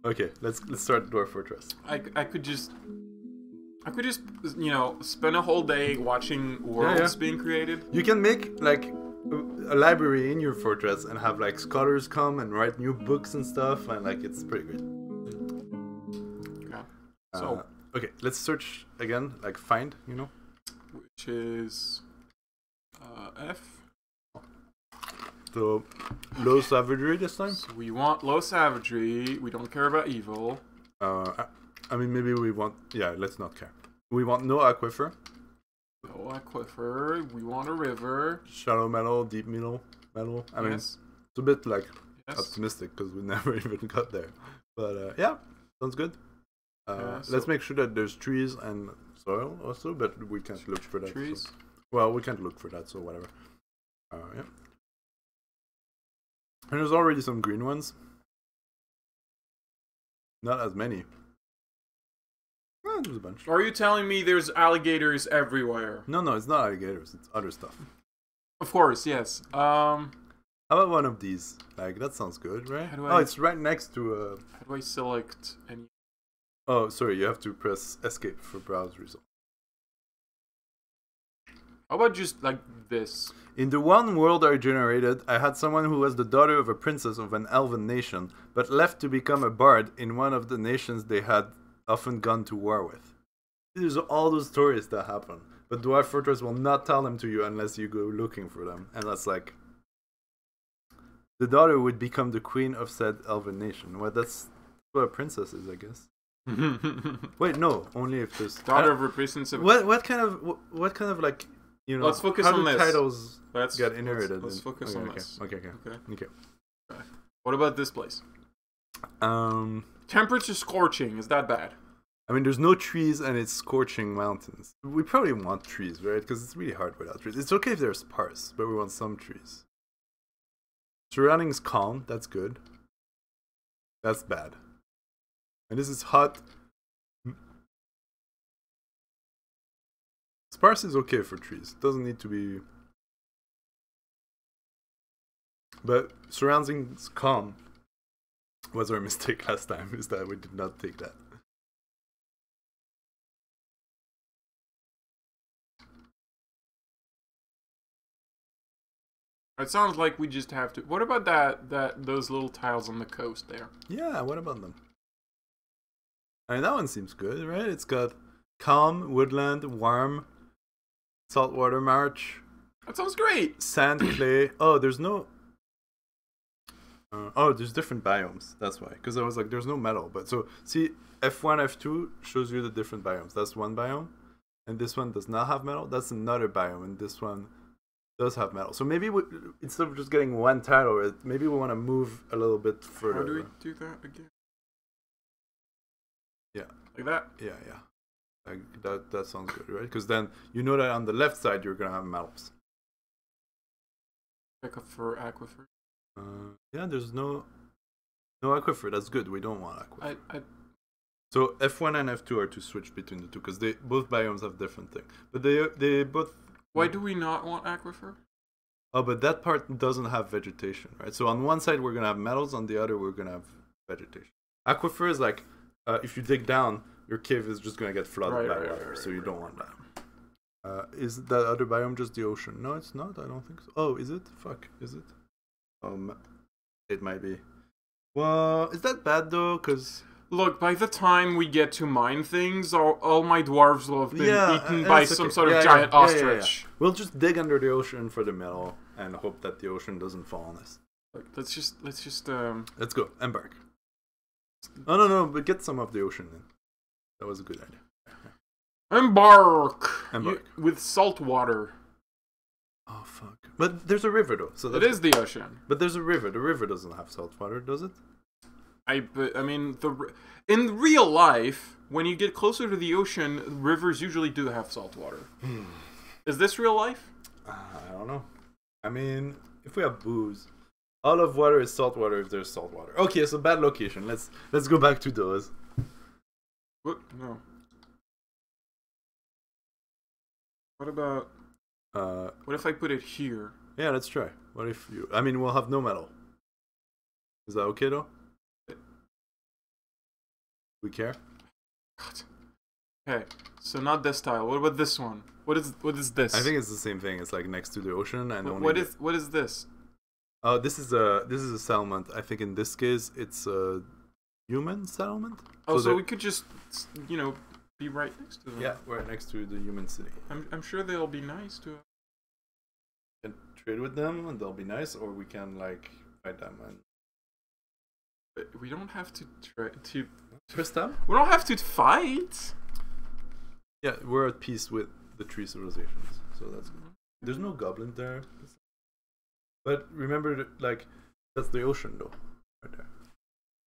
Okay, let's start Dwarf Fortress. I could just you know spend a whole day watching worlds being created. You can make like a library in your fortress and have like scholars come and write new books and stuff, and like it's pretty great. Okay. So okay, let's search again, like find, you know, which is F. So low savagery this time. So we want low savagery. We don't care about evil. I mean, maybe we want. Yeah, let's not care. We want no aquifer. No aquifer. We want a river. Shallow metal, deep metal. I mean, it's a bit like optimistic because we never even got there. But yeah, sounds good. Let's make sure that there's trees and soil also, but we can't look for that. Trees. So. Well, we can't look for that, so whatever. Yeah. And there's already some green ones. Not as many. There's a bunch. Are you telling me there's alligators everywhere? No, it's not alligators. It's other stuff. Of course, yes. How about one of these? Like, that sounds good, right? Oh, it's right next to How do I select any? Oh, sorry, you have to press escape for browse result. How about just like this? In the one world I generated, I had someone who was the daughter of a princess of an elven nation, but left to become a bard in one of the nations they had often gone to war with. These are all those stories that happen, but Dwarf Fortress will not tell them to you unless you go looking for them, and that's like... The daughter would become the queen of said elven nation. Well, that's what a princess is, I guess. Wait, no, only if there's... Daughter of represents... What kind of like... You know, let's focus how on do this. Titles get inherited? Let's focus on this. Okay. What about this place? Temperature scorching. Is that bad? I mean, there's no trees and it's scorching mountains. We probably want trees, right? Because it's really hard without trees. It's okay if they're sparse, but we want some trees. Surroundings calm. That's good. That's bad. And this is hot. Sparse is okay for trees. It doesn't need to be... But surroundings calm was our mistake last time, is that we did not take that. It sounds like we just have to... What about those little tiles on the coast there? Yeah, what about them? I mean, that one seems good, right? It's got calm, woodland, warm... Saltwater march. That sounds great. Sand, clay. Oh, there's no... oh, there's different biomes. That's why. Because I was like, there's no metal. But so, see, F1, F2 shows you the different biomes. That's one biome. And this one does not have metal. That's another biome. And this one does have metal. So maybe instead of just getting one title, maybe we want to move a little bit further. How do we do that again? Yeah. Like that? Yeah. Like that sounds good, right? Because then you know that on the left side you're gonna have metals. Aquifer. Yeah, there's no aquifer. That's good. We don't want aquifer. I So F1 and F2 are to switch between the two because they both biomes have different things. But they both. Why do we not want aquifer? Oh, but that part doesn't have vegetation, right? So on one side we're gonna have metals, on the other we're gonna have vegetation. Aquifer is like if you dig down, your cave is just gonna get flooded by water, so you don't want that. Is that other biome just the ocean? No, it's not. I don't think so. Oh, is it? Fuck, is it? It might be. Well, is that bad though? Cause look, by the time we get to mine things, all my dwarves will have been eaten by some sort of giant ostrich. We'll just dig under the ocean for the metal and hope that the ocean doesn't fall on us. Look, let's go. Embark. Oh no, but get some of the ocean then. That was a good idea. Embark. With salt water. Oh fuck! But there's a river though, so it is the ocean. But there's a river. The river doesn't have salt water, does it? I mean, in real life, when you get closer to the ocean, rivers usually do have salt water. Is this real life? I don't know. I mean, if we have booze, all of water is salt water if there's salt water. Okay, so bad location. Let's go back to those. What? No. What about... what if I put it here? Yeah, let's try. What if you... I mean, we'll have no metal. Is that okay, though? We care? God. Okay, so not this tile. What about this one? What is this? I think it's the same thing. It's like next to the ocean and What is this? Oh, this is a settlement. I think in this case it's a human settlement. Oh, so we could just, you know, be right next to them. Yeah, right next to the human city. I'm sure they'll be nice to us. We can trade with them and they'll be nice, or we can like fight them and. But we don't have to try to. Twist them? We don't have to fight. Yeah, we're at peace with the tree civilizations, so that's good. There's no goblin there, but remember, that, like, that's the ocean though, right there.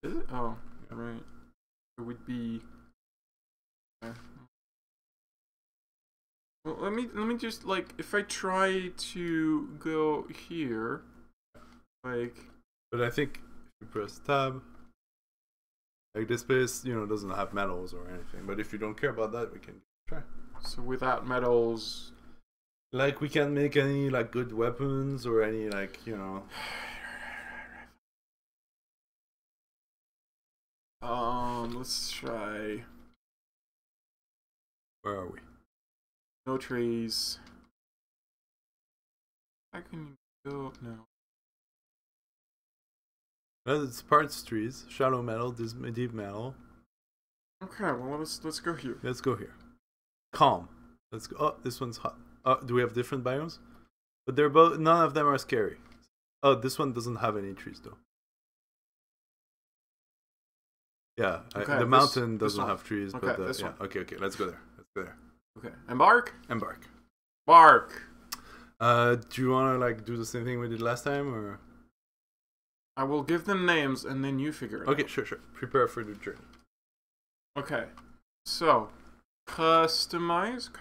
Is it? Oh, yeah. Right. It would be. Well, let me just like if I try to go here, like. But I think if you press tab, like this place, you know, doesn't have metals or anything. But if you don't care about that, we can try. So without metals, like we can't make any like good weapons or any like you know. Let's try. Where are we? No trees. How can you go? No. Well, it's parts trees, shallow metal, deep metal. Okay, well let's go here. Let's go here. Calm. Let's go. Oh, this one's hot. Oh, do we have different biomes? But they're both. None of them are scary. Oh, this one doesn't have any trees though. Yeah, okay, the mountain doesn't have trees, okay, but yeah. One. Okay, let's go there. Let's go there. Okay, embark. Embark. Bark. Do you wanna like do the same thing we did last time, or? I will give them names and then you figure it out. Okay, sure. Prepare for the journey. Okay, so customize.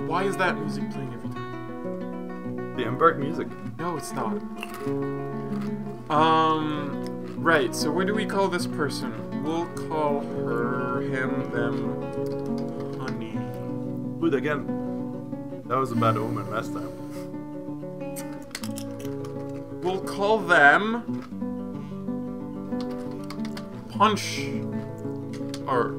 Why is that music playing every time? The embark music. No, it's not. Right, so what do we call this person? We'll call her, him, them, honey. Good again. That was a bad omen last time. We'll call them punch art.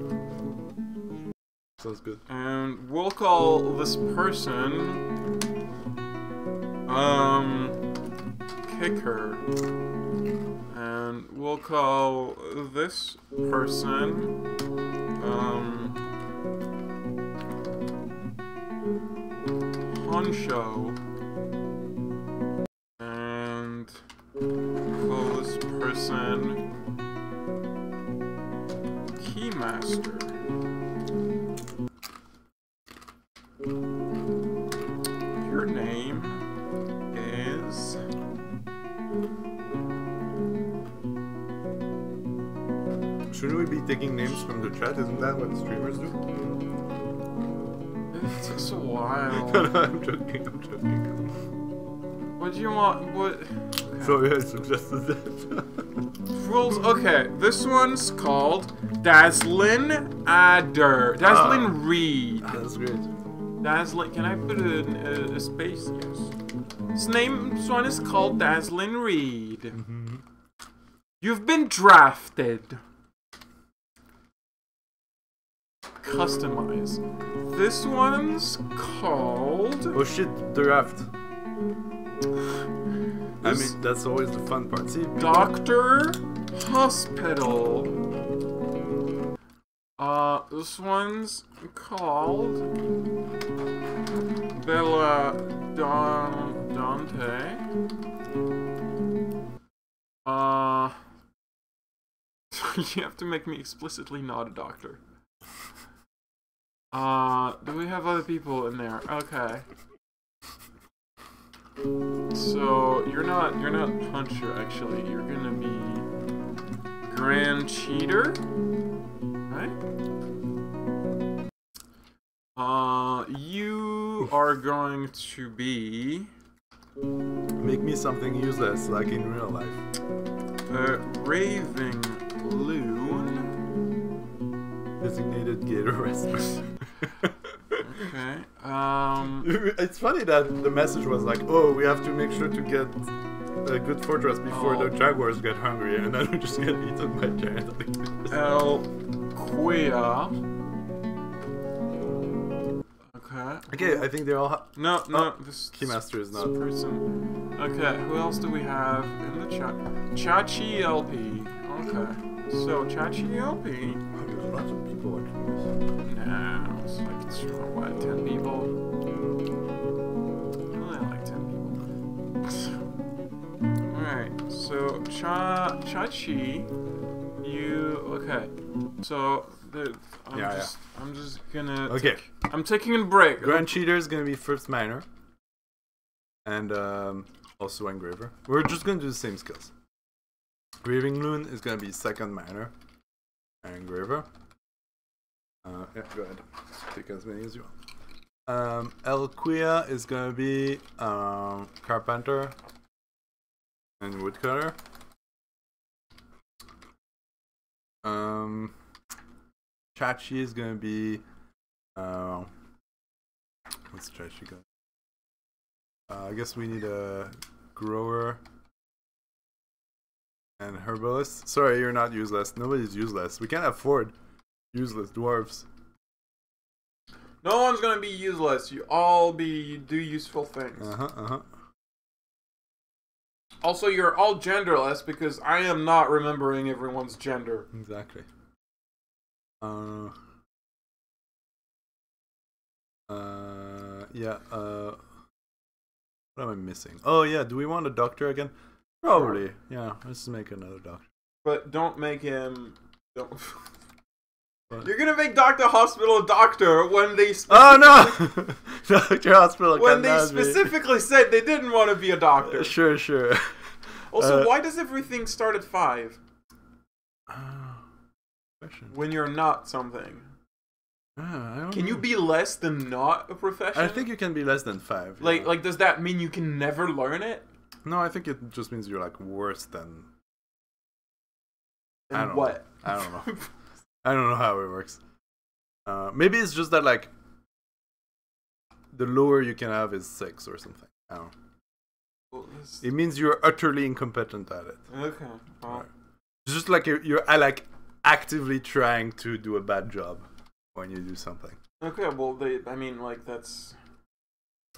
Sounds good. And we'll call this person kicker. And we'll call this person poncho. And call this person keymaster. Your name is Shouldn't we be taking names from the chat? Isn't that what streamers do? It takes a while. No, I'm joking. What do you want? What? Okay. Sorry, I suggested that. Rules. Okay, this one's called Dazzlin Adder. Dazzlin Reed. That's great. Dazzlin. Can I put a space? Yes. This one is called Dazzlin Reed. Mm-hmm. You've been drafted. Customize. This one's called. Oh shit, draft. I mean, that's always the fun part. See, Doctor Hospital. This one's called Bella Dante. You have to make me explicitly not a doctor. Do we have other people in there? Okay. So you're not Puncher actually. You're gonna be Grand Cheater, right? You are going to be make me something useless, like in real life. Raving Loon. Designated gator wrestler. Okay. It's funny that the message was like, oh, we have to make sure to get a good fortress before the jaguars get hungry, and then we just get eaten by giant alligators. El Quia. Okay. Okay, I think they're all. No, this Keymaster is not. person. Okay, who else do we have in the chat? Chachi LP. Okay. So Chachi LP. Oh, there's lots of people watching No, it's like what, 10 people? Only like 10 people. Alright, so Chachi, you okay. So I'm just gonna Okay. I'm taking a break. Grand Cheater is gonna be first miner. And also engraver. We're just gonna do the same skills. Graving Loon is gonna be second miner. And engraver. Yeah, go ahead. Take as many as you want. El Quia is gonna be carpenter and woodcutter. Chachi is gonna be what's Chachi got? I guess we need a grower and herbalist. Sorry, you're not useless. Nobody's useless. We can't afford useless dwarves. No one's gonna be useless. You all do useful things. Also, you're all genderless because I am not remembering everyone's gender. Exactly. Yeah, what am I missing? Oh yeah, do we want a doctor again? Probably. Sure. Yeah, let's make another doctor. But don't make him... Don't... You're gonna make Dr. Hospital a doctor when they... Oh no! Dr. Hospital when they specifically said they didn't want to be a doctor. Sure. Also, why does everything start at 5? When you're not something. Can you be less than not a profession? I think you can be less than 5. Like, does that mean you can never learn it? No, I think it just means you're like worse than. I don't know. I don't know. I don't know how it works. Maybe it's just that like the lower you can have is 6 or something. I don't know. Well, it means you're utterly incompetent at it. Okay. Well. Right. It's just like you're like actively trying to do a bad job when you do something. Okay, well, I mean, like, that's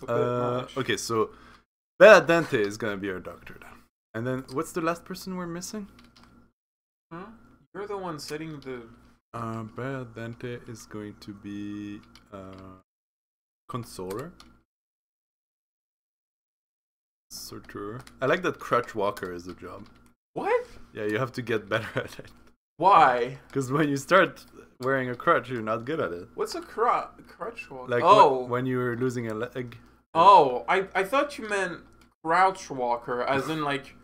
a bit much. Okay, so Bella Dente is gonna be our doctor then. And then, what's the last person we're missing? Huh? You're the one setting the... Bella Dente is going to be Consoler. Sorter. I like that Crutch Walker is the job. What? Yeah, you have to get better at it. Why? Because when you start wearing a crutch, you're not good at it. What's a crutch walker? Like when you're losing a leg. Oh, I thought you meant crouch walker, as in like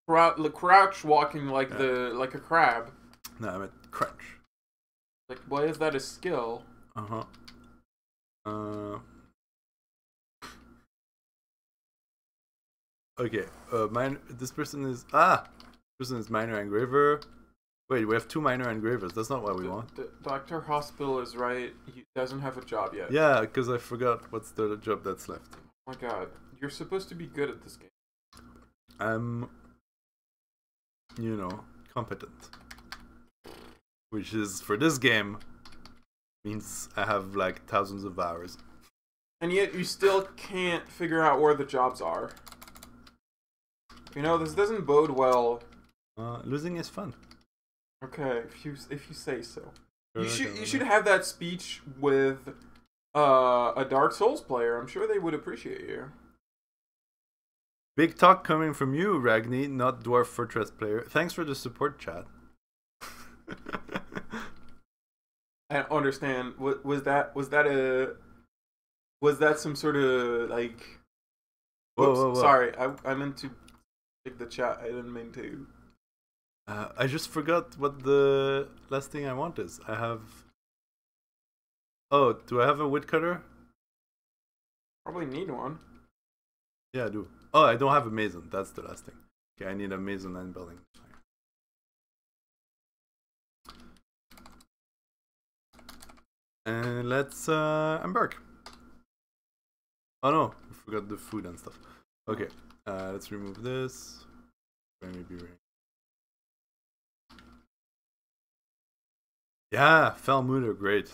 crouch walking like like a crab. No, I meant crutch. Like, why is that a skill? Okay. This person is minor engraver. Wait, we have 2 minor engravers. That's not what we want. Dr. Hospital is right. He doesn't have a job yet. Yeah, because I forgot what's the job that's left. Oh my god. You're supposed to be good at this game. I'm, competent. Which is, for this game, means I have like thousands of hours. And yet you still can't figure out where the jobs are. This doesn't bode well. Losing is fun. Okay, if you say so. You should have that speech with a Dark Souls player. I'm sure they would appreciate you. Big talk coming from you, Ragni, not Dwarf Fortress player. Thanks for the support, chat. I don't understand. Was that some sort of like? Whoops, whoa. Sorry, I meant to pick the chat. I didn't mean to. I just forgot what the last thing I want is. I have... Oh, do I have a woodcutter? Probably need one. Yeah, I do. Oh, I don't have a mason. That's the last thing. Okay, I need a mason and building. And let's embark. Oh no, I forgot the food and stuff. Okay, let's remove this. Maybe rain. Yeah, fell mood are great.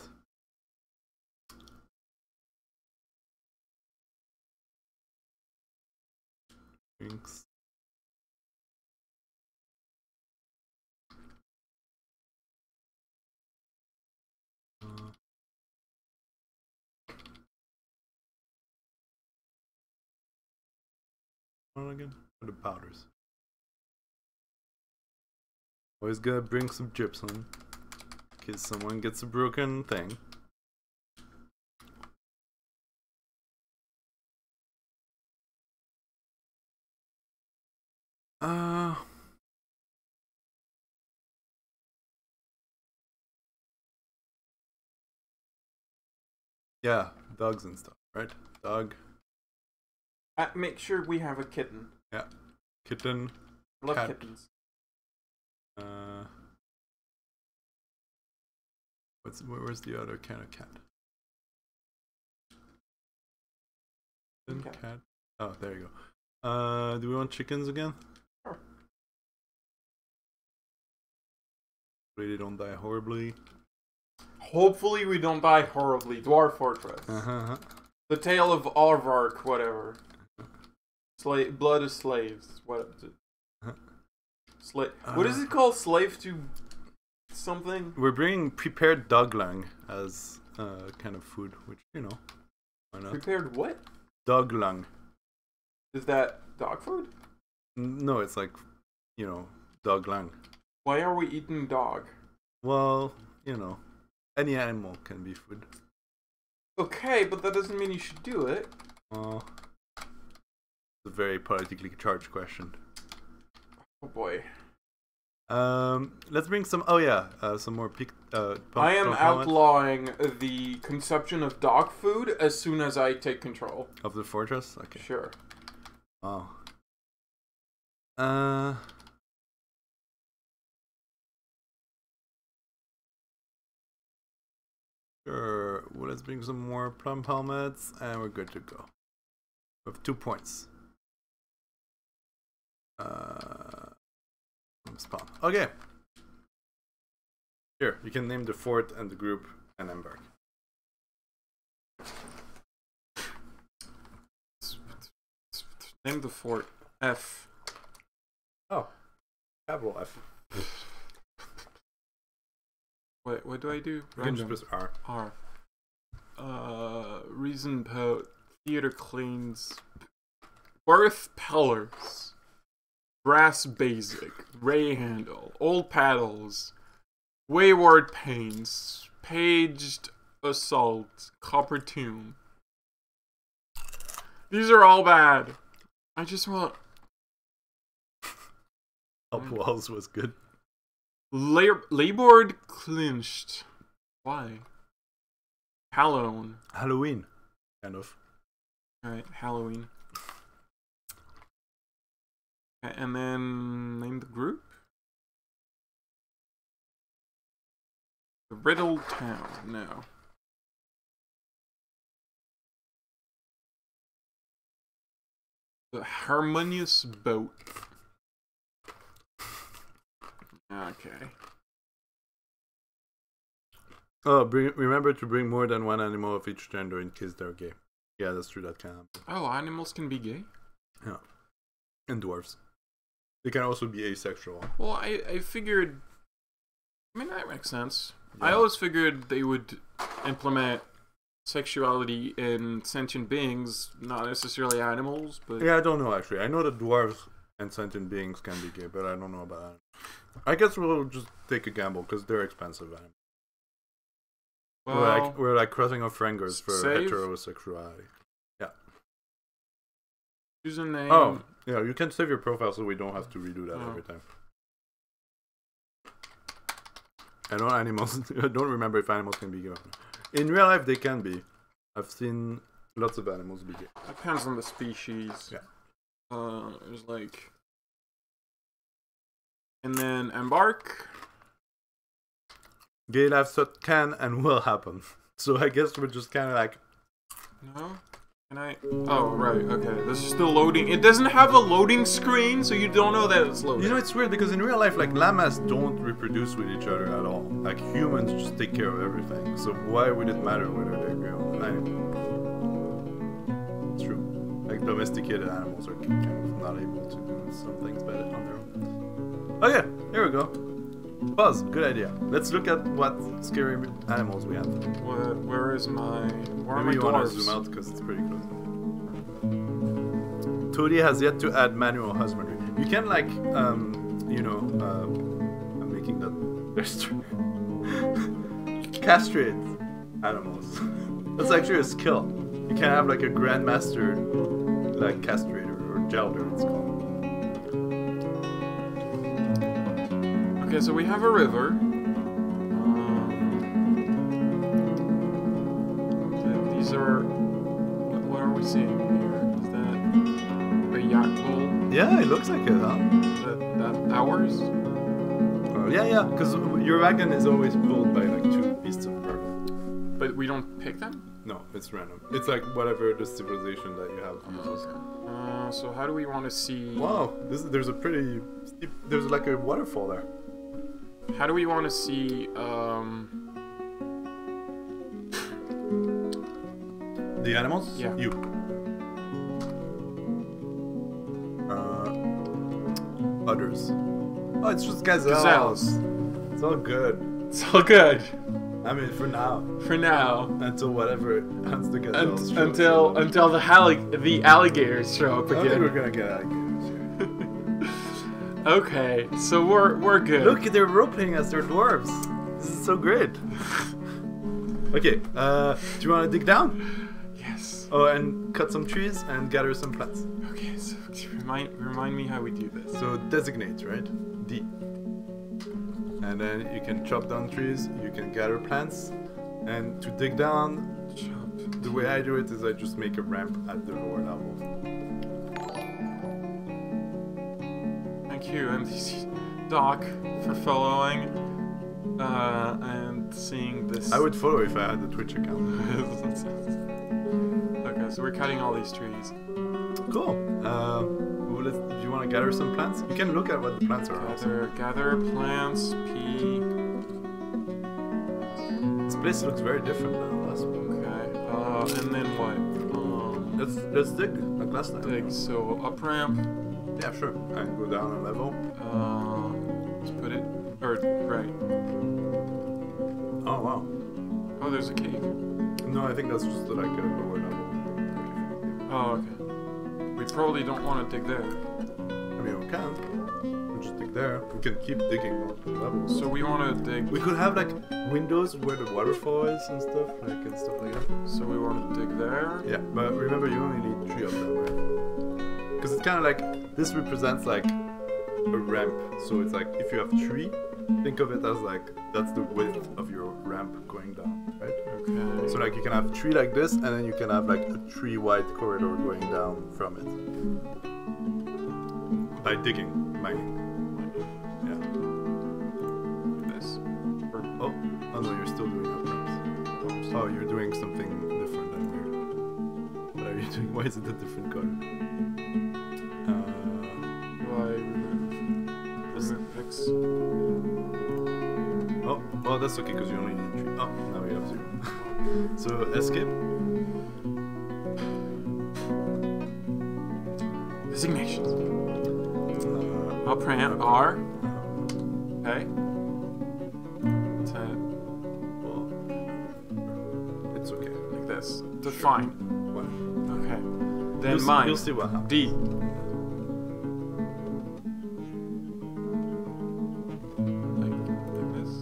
Drinks. Again for the powders. Always gotta bring some gypsum in case someone gets a broken thing. Yeah, dogs and stuff, right? Dog. Make sure we have a kitten. Yeah, kitten. Love cat. kittens. Where's the other kind of cat? Cat. Oh, there you go. Do we want chickens again? Sure. Hopefully they don't die horribly. Hopefully we don't die horribly. Dwarf Fortress. The tale of Aardvark, whatever. Blood of slaves. What is it? What is it called? Slave to something? We're bringing prepared dog lung as kind of food, which, you know, why not? Prepared what? Dog lung. Is that dog food? No, it's like, you know, dog lung. Why are we eating dog? Well, you know, any animal can be food. Okay, but that doesn't mean you should do it. Well, it's a very politically charged question. Oh boy. Let's bring some. Oh yeah, some more. I am outlawing the consumption of dog food as soon as I take control of the fortress. Okay. Sure. Oh. Sure. Well, let's bring some more plum helmets, and we're good to go. We have 2 points. Spawn. Okay. Here, you can name the fort and the group and embark. Name the fort F. Oh, capital F. Wait, what do I do? You can just press R. Reason Poet, Theater Cleans, Birth Pillars, Brass Basic, Ray Handle, Old Paddles, Wayward Pains, Paged Assault, Copper Tomb. These are all bad. I just want... Up Walls was good. Labord Clinched. Why? Halloween. Kind of. Alright, Halloween. And then name the group? The Riddle Town. No. The Harmonious Boat. Okay. Oh, remember to bring more than one animal of each gender in case they're gay. Yeah, that's true, that can happen. Oh, animals can be gay? Yeah. And dwarves. They can also be asexual. Well, I figured... I mean, that makes sense. Yeah. I always figured they would implement sexuality in sentient beings, not necessarily animals, but... Yeah, I don't know, actually. I know that dwarves and sentient beings can be gay, but I don't know about animals. I guess we'll just take a gamble, because they're expensive animals. Well, we're like crossing off fingers for save? heterosexuality. Yeah. Choose a name. Oh, yeah, you can save your profile so we don't have to redo that every time. I know animals. I don't remember if animals can be gay. In real life, they can be. I've seen lots of animals be gay. Depends on the species. Yeah. There's like... And then embark. Gay life can and will happen. So I guess we're just kind of like... No? Can I? Oh, right. Okay. This is still loading. It doesn't have a loading screen, so you don't know that it's loading. You know, it's weird because in real life, like, llamas don't reproduce with each other at all. Like, humans just take care of everything. So why would it matter whether they agree on the name? It's true. Like, domesticated animals are kind of not able to do some things better on their own. Okay, here we go. Buzz, good idea. Let's look at what scary animals we have. Where is my... Where Maybe are you my want to dwarves? zoom out because it's pretty close. Toadie has yet to add manual husbandry. You can, like, you know, I'm making that... castrate animals. That's actually a skill. You can have, like, a grandmaster, like, castrator or gelder, it's called. Okay, so we have a river. These are... What are we seeing here? Is that a yacht pool? Yeah, it looks like it, huh? Is that ours? Yeah, because your wagon is always pulled by, like, 2 beasts of burden. But we don't pick them? No, it's random. It's like whatever the civilization that you have uses. So how do we want to see... Wow, there's a pretty steep... There's like a waterfall there. How do we want to see, The animals? Yeah. You. Others. Oh, it's just gazelles. Gazelles. It's all good. It's all good. I mean, for now. For now. Until whatever happens to gazelles. Until the alligators show up I think we're again. gonna get alligators here. Okay, so we're good. Look, they're roping us. They're dwarves. This is so great. Okay, do you want to dig down? Yes. Oh, and cut some trees and gather some plants. Okay, so remind me how we do this. So designate, right? D. And then you can chop down trees, you can gather plants, and to dig down, the way I do it is I just make a ramp at the lower level. Thank you, MDC Doc, for following and seeing this. I would follow if I had the Twitch account. Okay, so we're cutting all these trees. Cool. Do you want to gather some plants? You can look at what the plants are. Gather plants, P. This place looks very different now. Last one. Okay, and then what? Let's dig like last time. Dig. So up ramp. Yeah, sure. And go down a level. Let's put it. Or right. Oh wow. Oh, there's a cave. No, I think that's just like a lower level. Oh, okay. We probably don't want to dig there. I mean, we can. We'll just dig there. We can keep digging levels. So we want to dig. We could have like windows where the waterfall is and stuff like that. So we want to dig there. Yeah, but remember you only need 3 of them, right? Because it's kind of like this represents like a ramp. So it's like if you have 3, think of it as like that's the width of your ramp going down, right? Okay. So like you can have 3 like this, and then you can have like a 3 wide corridor going down from it by digging, mining. Yeah. This. Oh no, you're still doing upgrades. Oh, you're doing something different than weird. What are you doing? Why is it a different color? Do I remove X? Oh, that's okay because you only need 3. Oh, now you have 0. So escape. Designations. Up ramp R. Okay. Well, it's okay. Like this. Define. What? Okay. Then You'll mine. see what happens. D. Like this.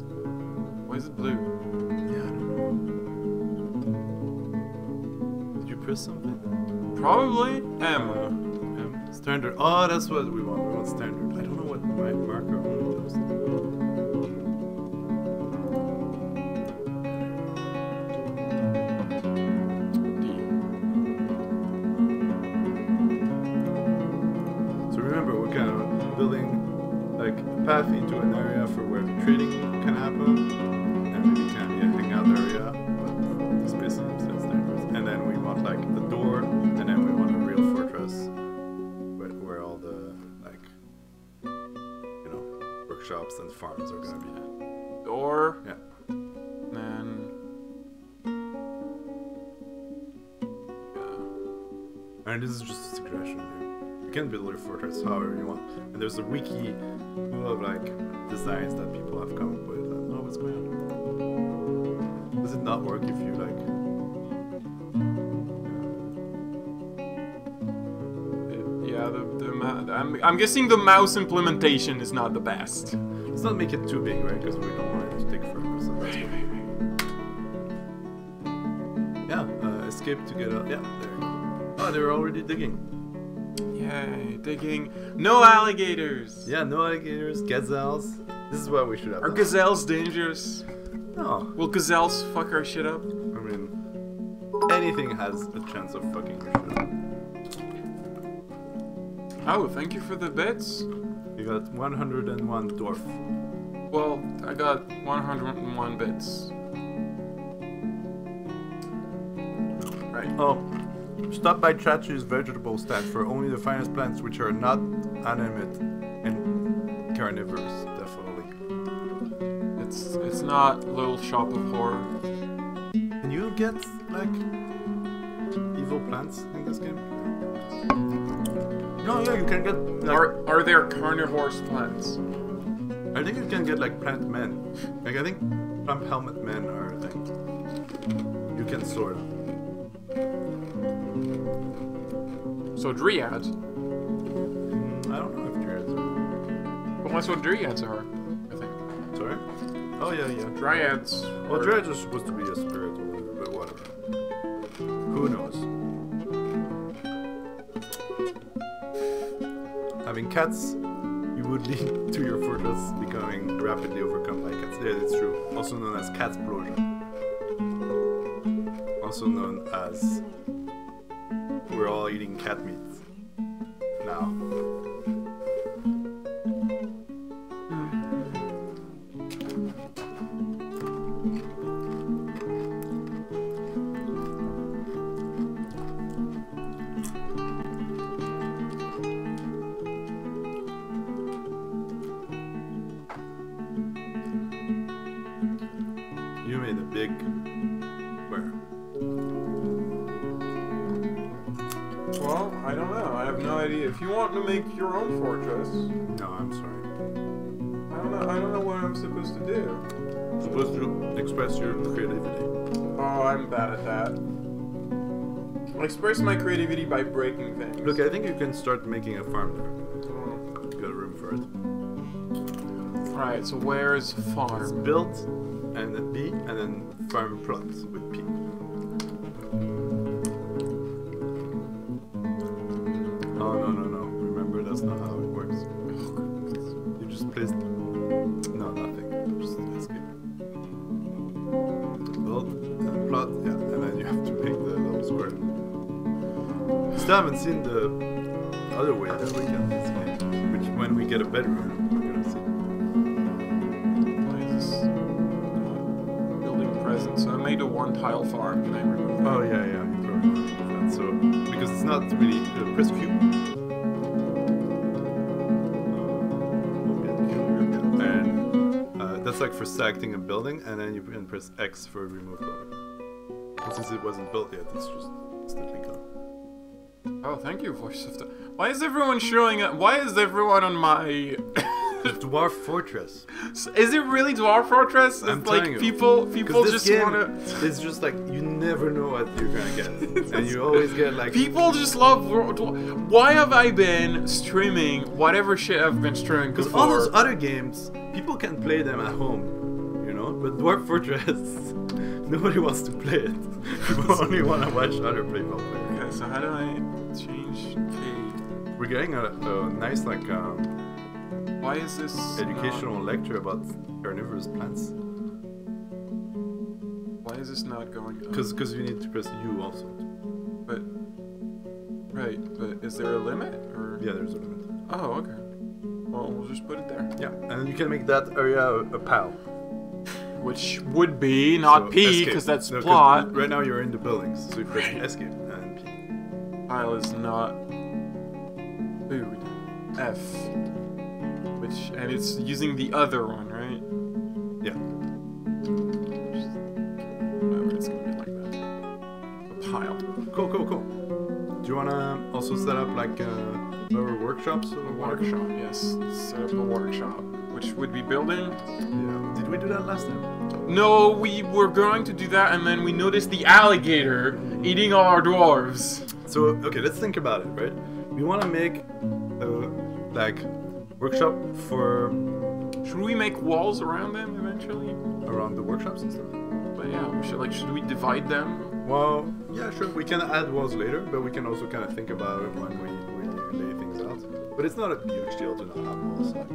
Why is it blue? Yeah, I don't know. Did you press something? Probably M. Standard. Oh, that's what we want. We want standard. I don't know what my marker only does. D. So remember, we're kind of building like a path into an area for where trading can happen, and maybe can be a hangout area, but this basically sets standards. And then we want like a door tower. Yeah. And And this is just a suggestion. You can build your fortress however you want. And there's a wiki full of like designs that people have come up with. And, oh, what's going on? Does it not work if you like? I'm guessing the mouse implementation is not the best. Let's not make it too big, right? Because we don't want it to take forever. So that's yeah, escape to get out. Yeah, there you go. Oh, they're already digging. Yay, digging. No alligators. Yeah, no alligators, gazelles. This is what we should have. Are gazelles dangerous? No. Will gazelles fuck our shit up? I mean, anything has a chance of fucking your shit up. Oh, thank you for the bits. You got 101 dwarf. Well, I got 101 bits. Right. Oh, stop by Chachi's vegetable stand for only the finest plants which are not animate and carnivorous, definitely. It's not Little Shop of Horror. Can you get, like, evil plants in this game? No, yeah, you can get. Like, are there carnivorous plants? I think you can get like plant men. Like I think plant helmet men are a thing. You can sort of. So dryads? I don't know if dryads. Well, that's what dryads are, I think. Sorry? Oh yeah, yeah. Dryads. Well, dryads are supposed to be a spirit or whatever, but whatever. Who knows? Having cats, you would lead to your fortress becoming rapidly overcome by cats. Yeah, it's true. Also known as catsplosion. Also known as we're all eating cat meat now. You made a big where? Well, I don't know. I have no idea. If you want to make your own fortress, No, I'm sorry. I don't know what I'm supposed to do. You're supposed to express your creativity. Oh, I'm bad at that. I express my creativity by breaking things. Look, I think you can start making a farm there. Oh. You got room for it. Right, so where is It's farm? built and then B and then farm plots with P. Oh no no no! Remember that's not how it works. You just place. No, nothing. Just escape. Build and plot, yeah, and then you have to make the little square. Still haven't seen the other way that we can escape. Which when we get a bedroom, we're gonna see. What is this? Building present. So I made a one-tile farm. Can I remove that? Oh yeah, yeah. You probably want to do that. So because it's not really press Q. And that's like for selecting a building, and then you can press X for remove building. And since it wasn't built yet, it's just instantly gone. Oh, thank you, voice of the. Why is everyone showing up? Why is everyone on my? Dwarf Fortress. Is it really Dwarf Fortress? It's I'm like telling you. people This just game wanna. It's just like you never know what you're gonna get, and you always get like. People just love. Why have I been streaming whatever shit I've been streaming? Because all those other games, people can play them at home, you know. But Dwarf Fortress, nobody wants to play it. People only want to watch other people play it. Okay, so how do I change K? We're getting a nice like Why is this educational lecture about carnivorous plants. Why is this not going up? Because you need to press U also. But is there a limit or? Yeah, there's a limit. Oh, okay. Well, we'll just put it there. Yeah, and then you can make that area a PAL. Which would be not So, P escape. because that's No, 'cause plot. right now you're in the buildings, so you press escape and P. Pile is not food. F. And it's using the other one, right? Yeah. Cool. Do you wanna also set up like our workshops? A workshop, yes. Let's set up a workshop, which would be building. Yeah. Did we do that last time? No, we were going to do that, and then we noticed the alligator eating all our dwarves. So okay, let's think about it, right? We want to make a like workshop for Should we make walls around them eventually? around the workshops and stuff. But yeah, should we divide them? Well, yeah, sure. We can add walls later, but we can also kind of think about it when we lay things out. But it's not a huge deal to not have walls. Like,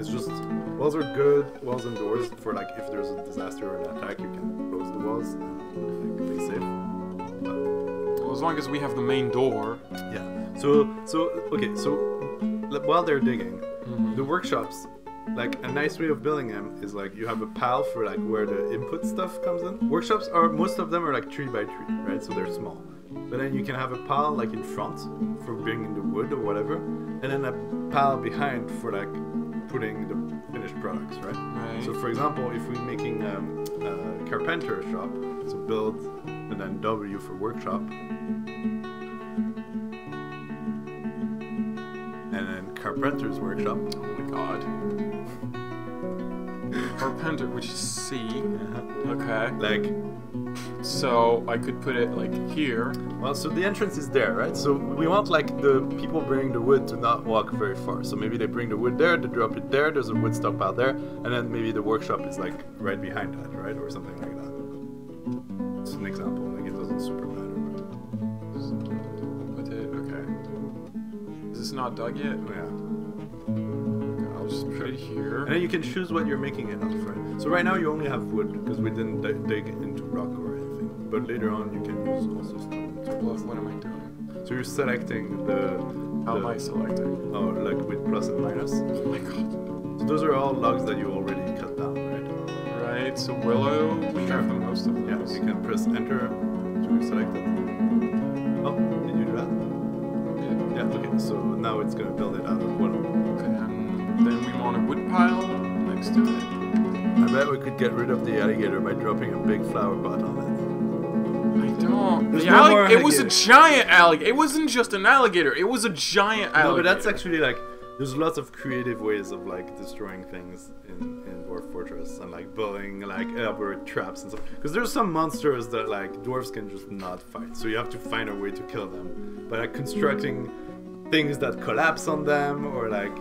it's just walls are good. Walls and doors for like if there's a disaster or an attack, you can close the walls and like, be safe. Well, as long as we have the main door. Yeah. So okay. So while they're digging, the workshops. Like a nice way of building them is like you have a pile for like where the input stuff comes in. Workshops are most of them are like 3 by 3, right? So they're small. But then you can have a pile like in front for bringing the wood or whatever, and then a pile behind for like putting the finished products, right? So for example, if we're making a carpenter shop, so build and then W for workshop, and then carpenter's workshop. Oh my god. Carpenter, which is C. Okay. Like, so I could put it like here. well, so the entrance is there, right? So we want like the people bringing the wood to not walk very far. So maybe they bring the wood there, they drop it there. There's a wood stockpile there, and then maybe the workshop is like right behind that, right, or something like that. It's an example. Like it doesn't super matter. Put it. Okay. Is this not dug yet? Yeah. I'll just put it here. And then you can choose what you're making it of, right? So right now you only have wood because we didn't dig into rock or anything. But later on you can use also stone. What am I doing? So you're selecting the. How am I selecting? Oh, like with plus and minus. Oh my god. So those are all logs that you already cut down, right? Right. So willow. We have the most of Yeah. those. You can press enter to select it. Oh, did you do that? Yeah. Okay. So now it's gonna build it out of willow. Okay. And then we want a wood pile next to it. I bet we could get rid of the alligator by dropping a big flower pot on it. I don't. There's The no more it was a alligator. giant alligator. It wasn't just an alligator. It was a giant alligator. No, but that's actually like there's lots of creative ways of like destroying things in Dwarf Fortress and like building like elaborate traps and stuff. Because there's some monsters that like dwarves can just not fight, so you have to find a way to kill them by like constructing things that collapse on them, or like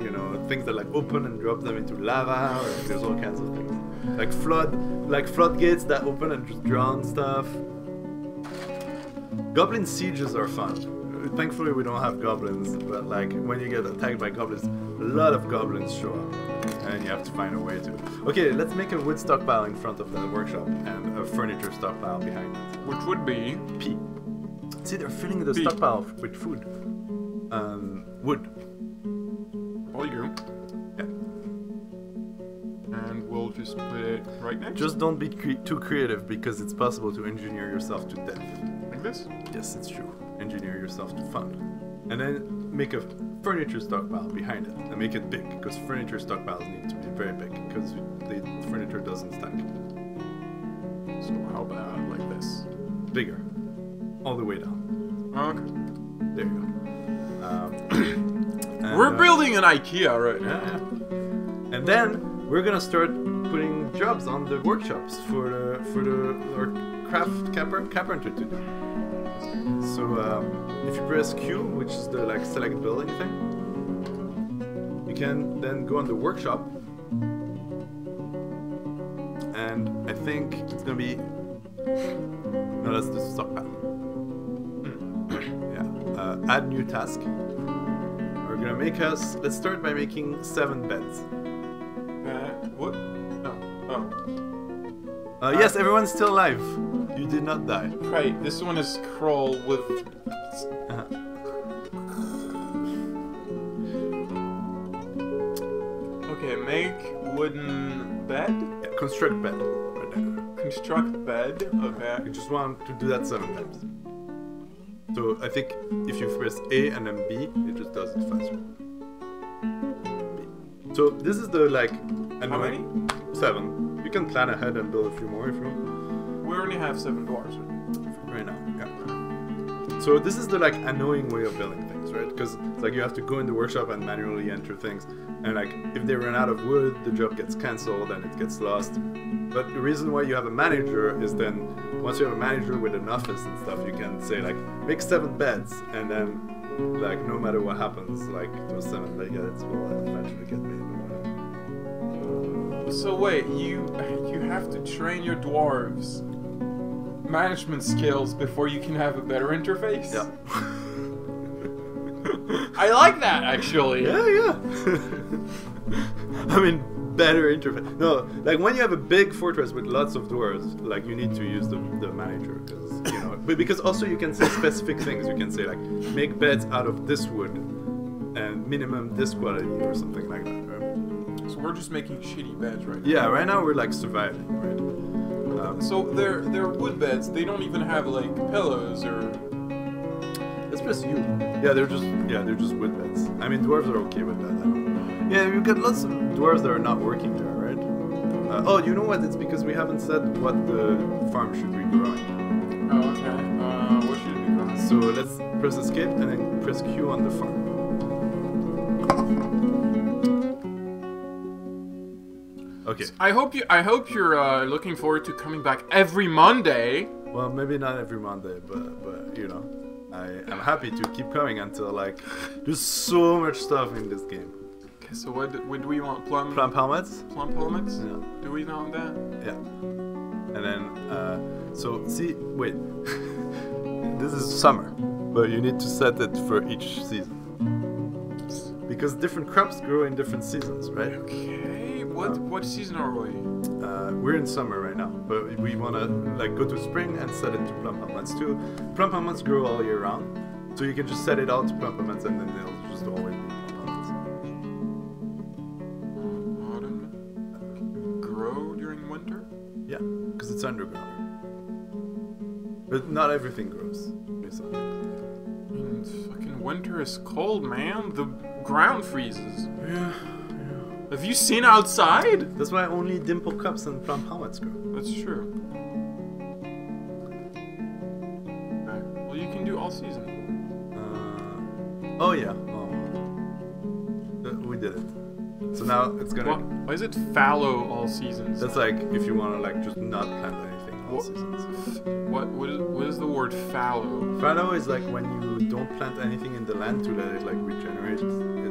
things that like open and drop them into lava, or like, there's all kinds of things like floodgates that open and just drown stuff. Goblin sieges are fun. Thankfully we don't have goblins, but like when you get attacked by goblins, a lot of goblins show up and you have to find a way to. Okay, let's make a wood stockpile in front of the workshop and a furniture stockpile behind it. Which would be P. See, they're filling the P. stockpile with food. Wood. all you. Yeah. And we'll just put it right next. Just don't be too creative because it's possible to engineer yourself to death. like this. Yes, it's true. Engineer yourself to fun. And then make a furniture stockpile behind it and make it big, because furniture stockpiles need to be very big because the furniture doesn't stack. So how about like this? Bigger. All the way down. Okay. There you go. And, We're building an IKEA right now. yeah. And then we're gonna start putting jobs on the workshops for our craft carpenter to do. So if you press Q, which is the like select building thing, you can then go on the workshop, and I think it's gonna be no, that's the stockpile. Yeah, add new task. We're gonna make us. Let's start by making 7 beds. What? Oh. Yes, everyone's still alive. You did not die. Right, this one is crawl with... Okay, make wooden bed? Yeah, construct bed. Right there. Construct bed, okay. You just want to do that 7 times. So I think if you press A and then B, it just does it faster. B. So this is the like... How many? 7. You can plan ahead and build a few more if you want. We only have 7 dwarves. Right now, yeah. So this is the like annoying way of building things, right? Because it's like you have to go in the workshop and manually enter things, and like if they run out of wood, the job gets cancelled and it gets lost. But the reason why you have a manager is then once you have a manager with an office and stuff, you can say like make 7 beds, and then like no matter what happens, like those 7 beds will eventually get made. So wait, you have to train your dwarves management skills before you can have a better interface? Yeah. I like that, actually. Yeah. I mean, better interface. No, like when you have a big fortress with lots of dwarves, like you need to use the manager, because you know. But because also you can say specific things. You can say like make beds out of this wood and minimum this quality or something like that. Right? So we're just making shitty beds right now. Yeah, right now we're like surviving, right? So they're wood beds. They don't even have like pillows or. It's just you. Yeah, they're just wood beds. I mean, dwarves are okay with that. I don't know. Yeah, you get lots of dwarves that are not working there, right? Oh, you know what? It's because we haven't said what the farm should be growing. Oh, okay. What should it be growing? So let's press escape and then press Q on the farm. Okay. I hope you're looking forward to coming back every Monday. Well, maybe not every Monday, but you know, I'm happy to keep coming until like there's so much stuff in this game. Okay, so what do we want? Plum helmets? Plum helmets? Yeah. Do we know that? Yeah. And then so see, wait. This is summer, but you need to set it for each season. Because different crops grow in different seasons, right? Okay. What season are we? We're in summer right now, but we want to like go to spring and set it to plum helmets too. Plum helmets grow all year round, so you can just set it out to plum helmets and then they'll just always be plum helmets. Autumn grow during winter? Yeah, because it's underground. But not everything grows. Basically. Fucking winter is cold, man. The ground freezes. Yeah. Have you seen outside? That's why only dimple cups and plum helmets grow. That's true. Okay. Well, you can do all season. Oh yeah. We did it. So now it's gonna. Why is it fallow all seasons? That's like if you want to like just not plant anything all seasons. What is the word fallow? Fallow is like when you don't plant anything in the land to let it like regenerate.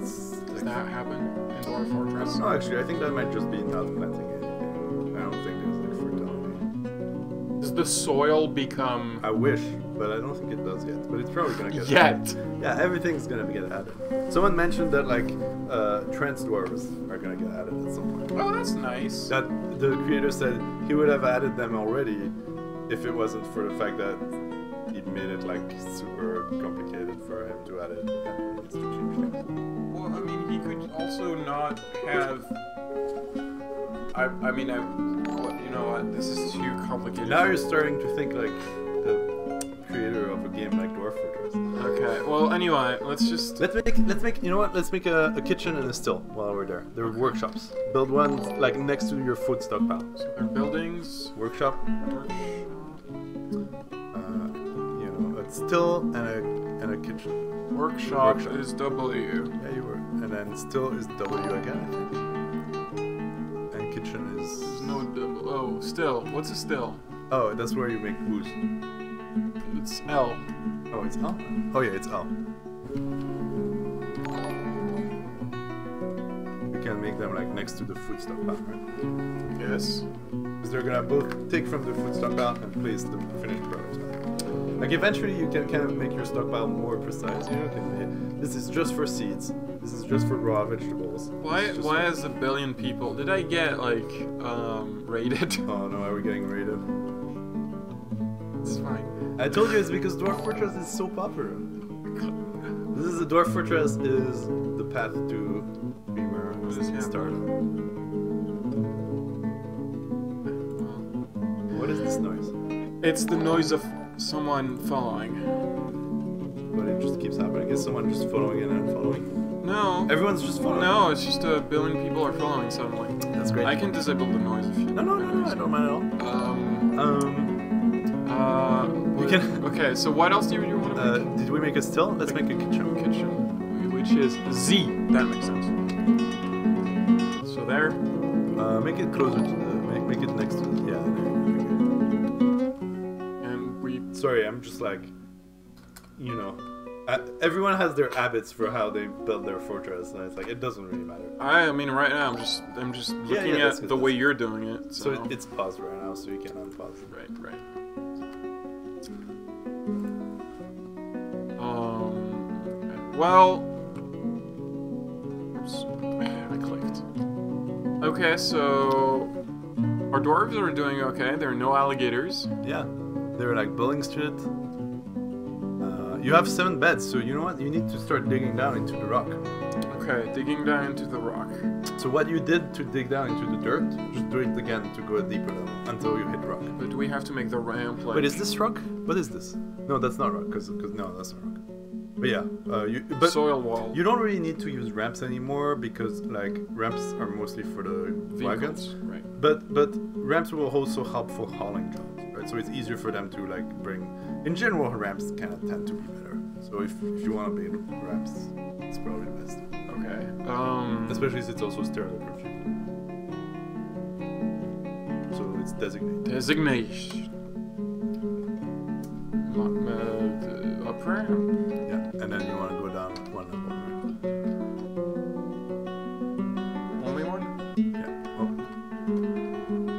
Does that happen in Dwarf Fortress? No, actually, I think that might just be not planting anything. I don't think there's like fertility. Does the soil become? I wish, but I don't think it does yet. But it's probably gonna get added. Yeah, everything's gonna get added. Someone mentioned that like trans dwarves are gonna get added at some point. Oh, that's nice. That the creator said he would have added them already if it wasn't for the fact that he made it like super complicated for him to add it and he needs to change things. Well, I mean, he could also not have. I mean, you know what? This is too complicated. Now you're starting to think like the creator of a game like Dwarf Fortress. Okay. Well, anyway, let's make. You know what? Let's make a kitchen and a still while we're there. They're workshops. Build one like next to your food stockpile. So they're buildings. Workshop. You know, a still and a kitchen. Workshop is W. Yeah, you were. And then still is W again, I think. And kitchen is... There's no double. Oh, still. What's a still? Oh, that's where you make booze. It's L. Oh, it's L? Oh yeah, it's L. You can make them like next to the food stockpile, right? Yes. Because they're gonna both take from the food stockpile and place the finished product. Like eventually you can kind of make your stockpile more precise, you know? This is just for seeds. This is just for raw vegetables. Why is a billion people? Did I get like raided? Oh no, are we getting raided? It's fine. I told you it's because Dwarf Fortress is so popular. This is the Dwarf Fortress is the path to Beamer. This is start. What is this noise? It's the noise of someone following. But it just keeps happening. Is someone just following and unfollowing? No. Everyone's just following? No, it's just a billion people are following suddenly. That's great. I can disable the noise if you... No, I don't mind at all. You can. Okay, so what else do you want to make? Did we make a still? Let's make a kitchen. Which is Z. That makes sense. So there. Make it closer to the. Make it next to the. Yeah. There you go. And we. Sorry, I'm just like, you know. Everyone has their habits for how they build their fortress, and it's like it doesn't really matter. I mean, right now I'm just looking at the way you're doing it. So it's paused right now, so you can unpause. Right. Well, oops, I clicked. Okay, so our dwarves are doing okay. There are no alligators. Yeah, they're like building shit. You have 7 beds, so you know what? You need to start digging down into the rock. Okay, digging down into the rock. So what you did to dig down into the dirt, just do it again to go a deeper level until you hit rock. But do we have to make the ramp like... Wait, is this rock? What is this? No, that's not rock, because no, that's not rock. But yeah, soil wall. You don't really need to use ramps anymore because like ramps are mostly for the wagons. Right. But ramps will also help for hauling jobs, right? So it's easier for them to like bring. In general, ramps kind of tend to be better. So if you want to build ramps, it's probably the best. Okay. Especially since it's also stairs are cheap. So it's designated. Designation. Up ramp. Yeah, and then you want to go down one level. Right? Only one? Yeah.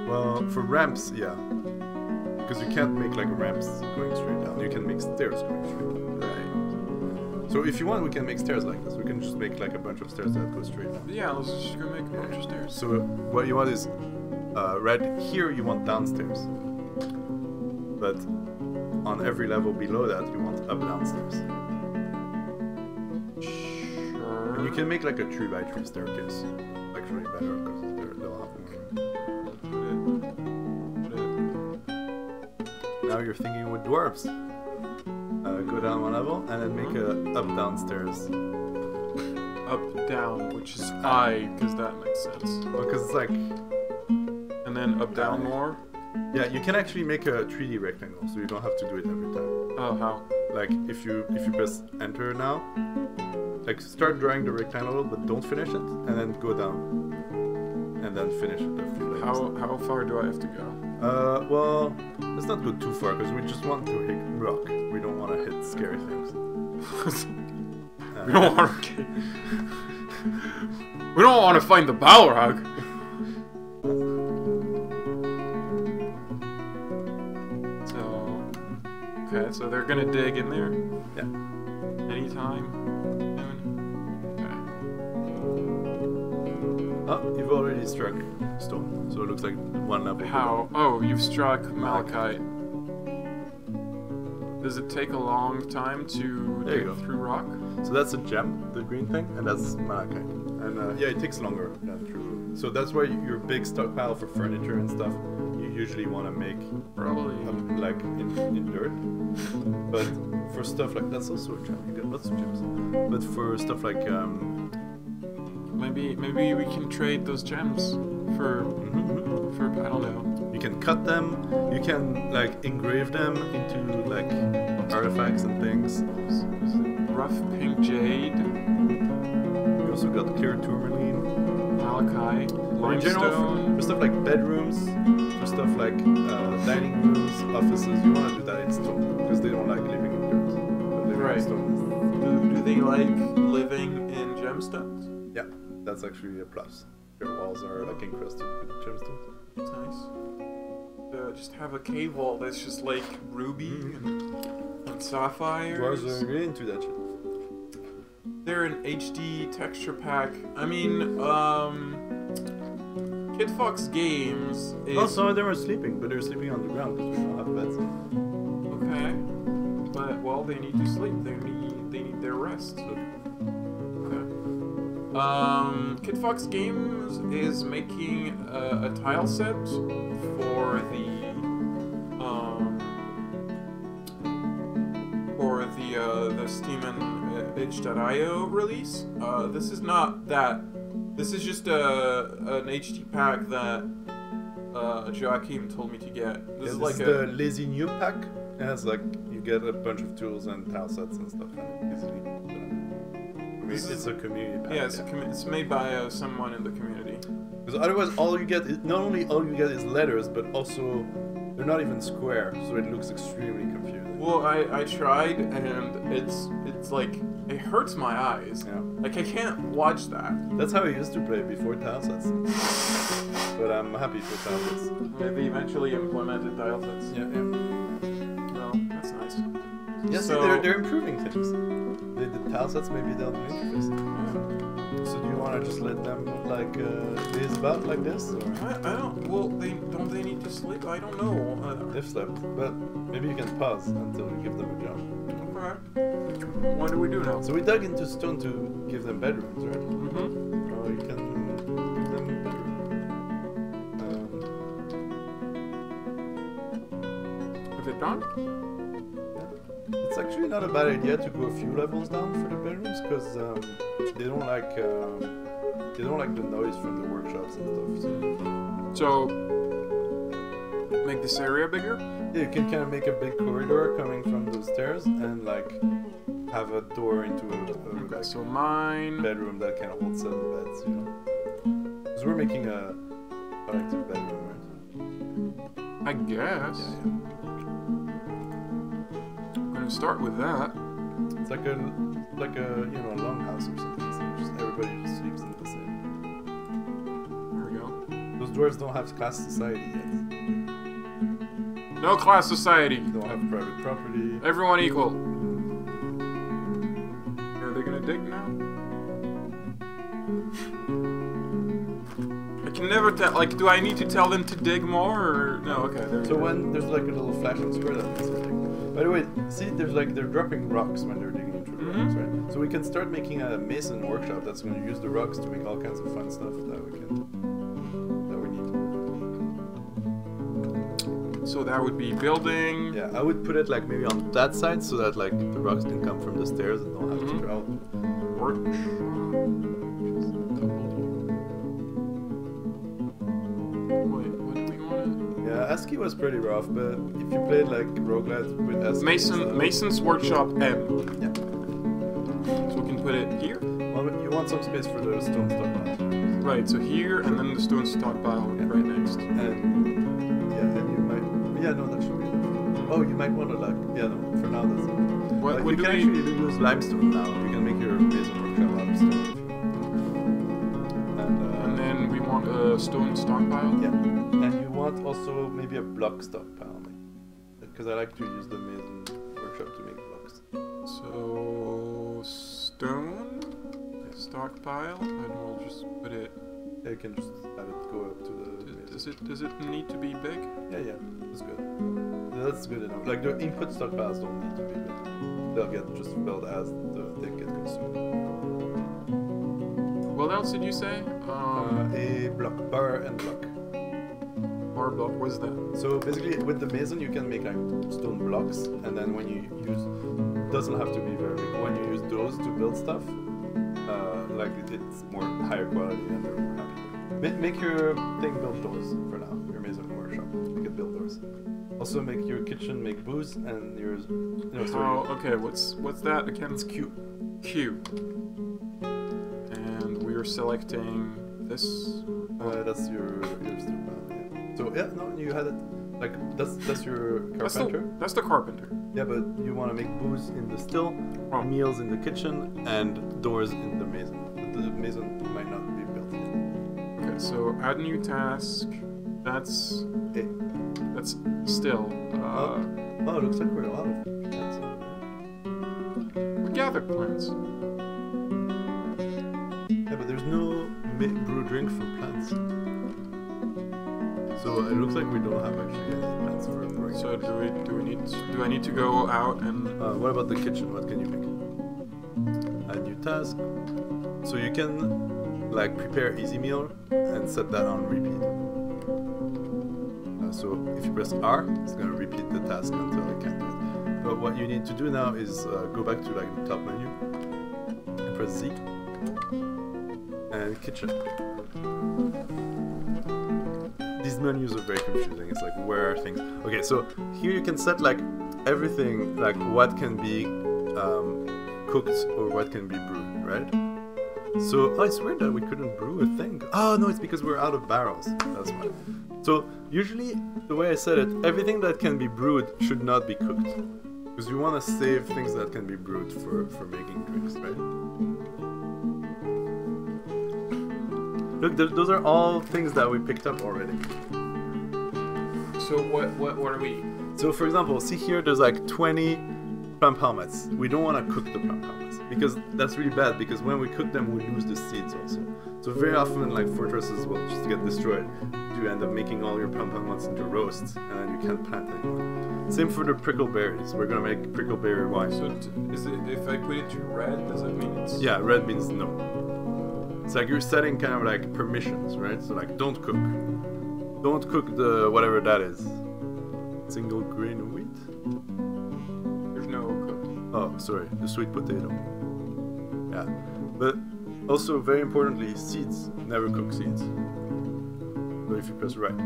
Well, for ramps, yeah. Because you can't make like ramps going straight down. You can make stairs going straight down. Right. So if you want, we can make stairs like this. We can just make like a bunch of stairs that go straight down. Yeah, let's just go make a bunch of stairs. So what you want is, right here you want downstairs. But on every level below that, you want up downstairs. Sure. And you can make like a 3x3 staircase. Actually better because they'll have more. Now you're thinking with dwarves. Go down one level and then make a up downstairs. Up down, which is I, because that makes sense. Because it's like. And then up down more. Yeah, you can actually make a 3D rectangle, so you don't have to do it every time. Oh, how? Like if you press enter now, like start drawing the rectangle, but don't finish it, and then go down, and then finish it a few layers. How far do I have to go? Well, let's not go too far because we just want to hit rock. We don't want to hit scary things. We don't want to. We don't want to find the Balrog. Okay, so they're gonna dig in there? Yeah. Anytime? Okay. Oh, you've already struck stone, so it looks like one level. How? Oh, you've struck malachite. Does it take a long time to dig through rock? So that's a gem, the green thing, and that's malachite. And yeah, it takes longer than through. So that's why your big stockpile for furniture and stuff, you usually want to make probably like in dirt. But for stuff like that's also a gem. You get lots of gems. But for stuff like maybe we can trade those gems for I don't know. You can cut them. You can like engrave them into like artifacts and things. Rough pink jade. We also got clear tourmaline, malachite, limestone. In general, for stuff like bedrooms, for stuff like dining rooms, offices, you want to do that in stone because they don't like living in dirt. Living in stone. Do they like living in gemstones? Yeah, that's actually a plus. Their walls are like encrusted with gemstones. That's nice. Just have a cave wall that's just like ruby and sapphires. Dwarves are really into that shit. They're an HD texture pack. I mean, Kid Fox Games is... Oh, some of them are sleeping, but they're sleeping on the ground because we don't have beds. Okay. But, well, they need to sleep. They need their rest. So. Okay. Kid Fox Games is making a tile set for the Steam and itch.io release. This is not that. This is just an HD pack that Joachim told me to get. This is like the Lazy New pack, Yeah, it's like you get a bunch of tools and tile sets and stuff easily. It's a community pack. Yeah, it's made by someone in the community. Because otherwise, all you get is not only all you get is letters, but also they're not even square, so it looks extremely confusing. Well, I tried, and it's like it hurts my eyes. Yeah. Like I can't watch that. That's how I used to play before tile sets. But I'm happy for tile sets. They eventually implemented tile sets. Yeah, yeah. No, that's nice. Yeah, So, see, they're improving things. They did tile sets, maybe they'll do interface. yeah. So do you want to just let them like laze about like this? Or? I don't. Well, they need to sleep. I don't know. They've slept, but maybe you can pause until you give them a job. Okay. What do we do now? So we dug into stone to give them bedrooms, right? Mm-hmm. Or you can give them a bedroom. Is it done? It's actually not a bad idea to go a few levels down for the bedrooms because they don't like the noise from the workshops and stuff. So make this area bigger. Yeah, you can kind of make a big corridor coming from those stairs and like have a door into a Okay. like, So mine. bedroom that can hold 7 beds, you know. Because we're making a collective bedroom, right? I guess. Yeah. I'm gonna start with that. It's like a you know a longhouse or something. So just everybody just sleeps in the same. There we go. Those dwarves don't have class society yet. No class society. They don't have private property. Everyone equal. Are they gonna dig now? I can never tell. Like, do I need to tell them to dig more, or no? Okay. So when there's like a little flashing square that means something. By the way, see, there's like they're dropping rocks when they're digging into the rocks, right? So we can start making a mason workshop that's going to use the rocks to make all kinds of fun stuff that we need. So that would be building. Yeah, I would put it like maybe on that side so that like the rocks can come from the stairs and don't have to travel. Wait, what do we want? Yeah, ASCII was pretty rough, but if you played like roguelite with ASCII... Mason's Workshop M. Yeah. So we can put it here? Well, you want some space for the stone stockpile. Right, so here and then the stone stockpile right next. And you might... Yeah, no, that should be enough. Oh, you might want to like... Yeah, no, for now that's it. What you do can we... actually use limestone now. You can make your mason workshop out of stone if you want. And then we want a stone stockpile? Yeah. And you want also maybe a block stockpile. Because I like to use the mason workshop to make blocks. So... stone... stockpile, and we'll just put it... Yeah, you can just have it go up to the mason. Does it need to be big? Yeah, that's good. Yeah, that's good enough. Like the input stockpiles don't need to be big. They'll get just filled as they get consumed. What else did you say? A block, bar and block. Bar block, what's that? So basically with the mason you can make like stone blocks, and then when you use, doesn't have to be very big, when you use those to build stuff, like it's more higher quality and they're more happy. Make your thing build doors for now, your mason workshop. Make it build doors. Also make your kitchen make booze and yours. Okay, what's that again? It's Q. Q. And we're selecting this. That's your stockpile. Yeah. So yeah, no, you had it. Like that's your carpenter. That's the carpenter. Yeah, but you want to make booze in the still, meals in the kitchen, and doors in the mason. But the mason might not be built yet. Okay, so add new task. That's still. Oh, it looks like we're out of plants. We gathered plants. Yeah, but there's no brew drink for plants. So it looks like we don't have actually any plants for brewing. So do I need to go out and... what about the kitchen? What can you make? Add new task. So you can like prepare easy meal and set that on repeat. So if you press R, it's going to repeat the task until it can't do it. But what you need to do now is go back to like the top menu and press Z and kitchen. These menus are very confusing. It's like, where are things? Okay, so here you can set like everything, like what can be cooked or what can be brewed, right? So, it's weird that we couldn't brew a thing. Oh, no, it's because we're out of barrels. That's why. So, usually, the way I said it, everything that can be brewed should not be cooked. Because you want to save things that can be brewed for making drinks, right? Look, those are all things that we picked up already. So what are we? So, for example, see here, there's like 20 plum helmets. We don't want to cook the plum helmets because that's really bad, because when we cook them we lose the seeds also. So very often, like, fortresses will just get destroyed. You end up making all your plum helmets into roasts and then you can't plant anymore. Same for the prickle berries. We're gonna make prickle berry wine. So is it, if I put it to red, does that mean it's... Yeah, red means no. It's like you're setting kind of like permissions, right? So like, don't cook the whatever that is. Single grain wheat? There's no cooked. Oh, sorry, the sweet potato. Yeah, but also very importantly, seeds. Never cook seeds. So if you press right.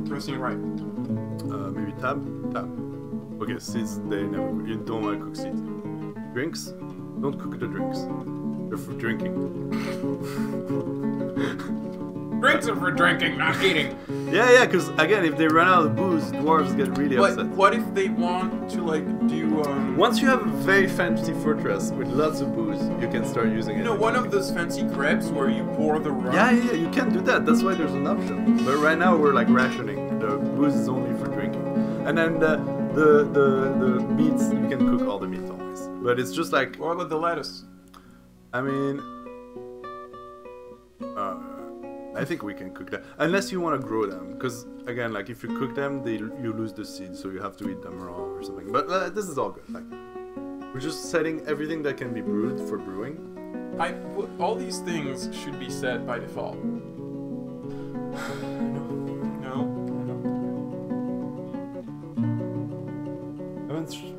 Pressing right. Maybe tab. Okay, seeds. They never. You don't want to cook seeds. Drinks. Don't cook the drinks. They're for drinking. Drinks are for drinking, not eating. Yeah, because again, if they run out of booze, dwarves get really upset. What if they want to, like, do Once you have a very fancy fortress with lots of booze, you can start using it. You know, one of those fancy crepes where you pour the rum? Yeah, you can do that. That's why there's an option. But right now we're like rationing. The booze is only for drinking. And then the meats, you can cook all the meat always. But it's just like... What about the lettuce? I mean... I think we can cook that. Unless you want to grow them. Because, again, like, if you cook them, you lose the seeds, so you have to eat them raw or something. But this is all good. Like, we're just setting everything that can be brewed for brewing. All these things should be set by default. No?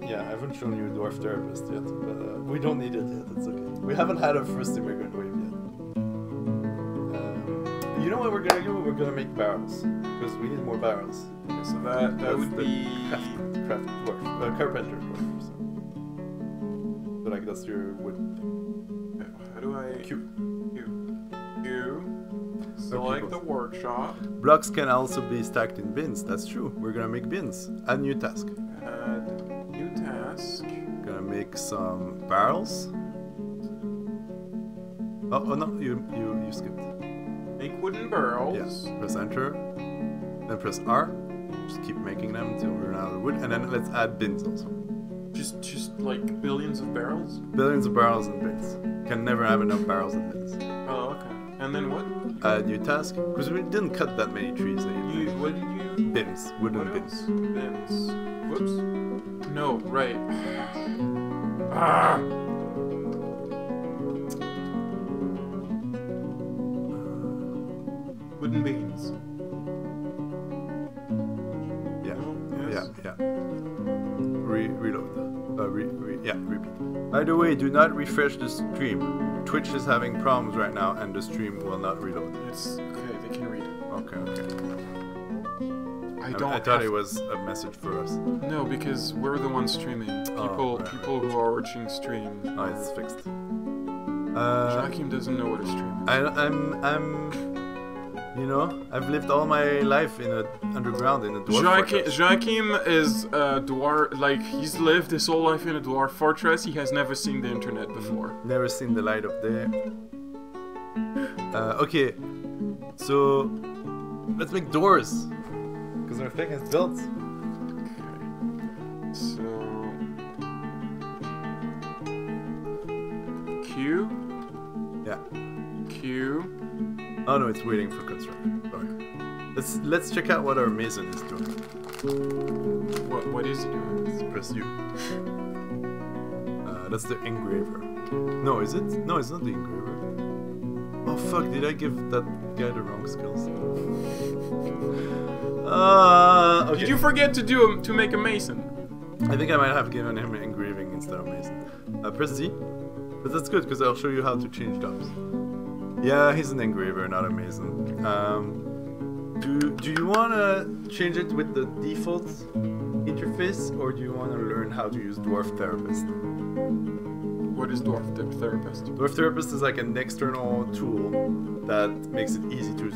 I haven't shown you Dwarf Therapist yet. But we don't need it yet. It's okay. We haven't had our first immigrant wave yet. You know what we're gonna do? We're gonna make barrels because we need more barrels. Okay, so that would be craft dwarf, carpenter dwarf. So like that's your wood thing. Okay, how do I Q. Select the workshop. Blocks can also be stacked in bins. That's true. We're gonna make bins. Add new task. Add new task. Gonna make some barrels. Oh no, you skipped. Make wooden barrels. Yes. Press enter. Then press R. Just keep making them until we run out of wood. And then let's add bins also. Just like billions of barrels? Billions of barrels and bins. Can never have enough barrels and bins. Oh, okay. And then what? Add new task. Because we didn't cut that many trees. What did you? Bins. Wooden bins. Bins. Whoops. No, right. Ah! Wooden beans. Yeah. Reload. Repeat. By the way, do not refresh the stream. Twitch is having problems right now, and the stream will not reload. It's okay. They can read it. Okay. I thought it was a message for us. No, because we're the ones streaming. People who are watching stream. Oh, it's fixed. Joachim doesn't know what a stream is. I'm. You know, I've lived all my life underground in a dwarf fortress. Joachim is a dwarf, like, he's lived his whole life in a dwarf fortress. He has never seen the internet before. Never seen the light of day. Okay, so let's make doors. Because our thing is built. Okay, so... Q? Yeah. Q? Oh no, it's waiting for construction. Sorry. Let's check out what our mason is doing. What is he doing? Let's press U. That's the engraver. No, is it? No, it's not the engraver. Oh fuck! Did I give that guy the wrong skills? Okay. Did you forget to make a mason? I think I might have given him engraving instead of mason. Press Z. But that's good because I'll show you how to change jobs. Yeah, he's an engraver, not a mason. Do you want to change it with the default interface, or do you want to learn how to use Dwarf Therapist? What is Dwarf Therapist? Dwarf Therapist is like an external tool that makes it easy to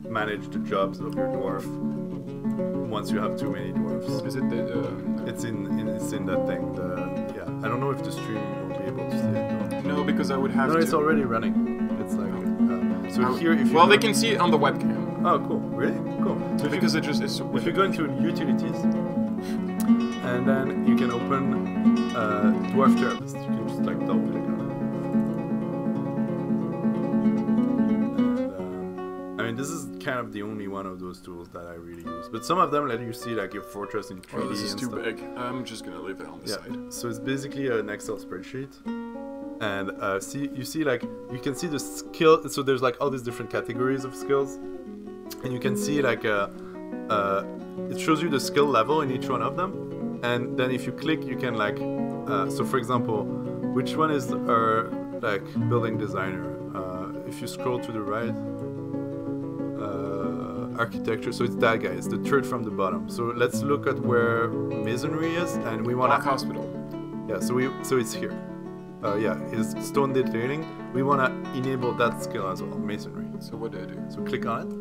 manage the jobs of your dwarf once you have too many dwarfs. Is it the? It's in that thing. I don't know if the stream will be able to see it. Though. No, because I would have to. No, it's already running. It's like so here. If you well, they can see it on the webcam. Oh, cool! Really? Cool. So because it just is. If you go into utilities, and then you can open Dwarf Therapist. You can just like double click on it. And, I mean, this is kind of the only one of those tools that I really use. But some of them let you see like your fortress in 3D. Oh, this is and too stuff. big. I'm just gonna leave it on the side. So it's basically an Excel spreadsheet. And you see like you can see the skill. So there's like all these different categories of skills, and you can see like it shows you the skill level in each one of them. And then if you click, you can like so for example, which one is our like building designer? If you scroll to the right, architecture. So it's that guy. It's the third from the bottom. So let's look at where masonry is, and we want to hospital. Yeah. So it's here. Is stone detailing. We want to enable that skill as well, masonry. So what do I do? So click on it,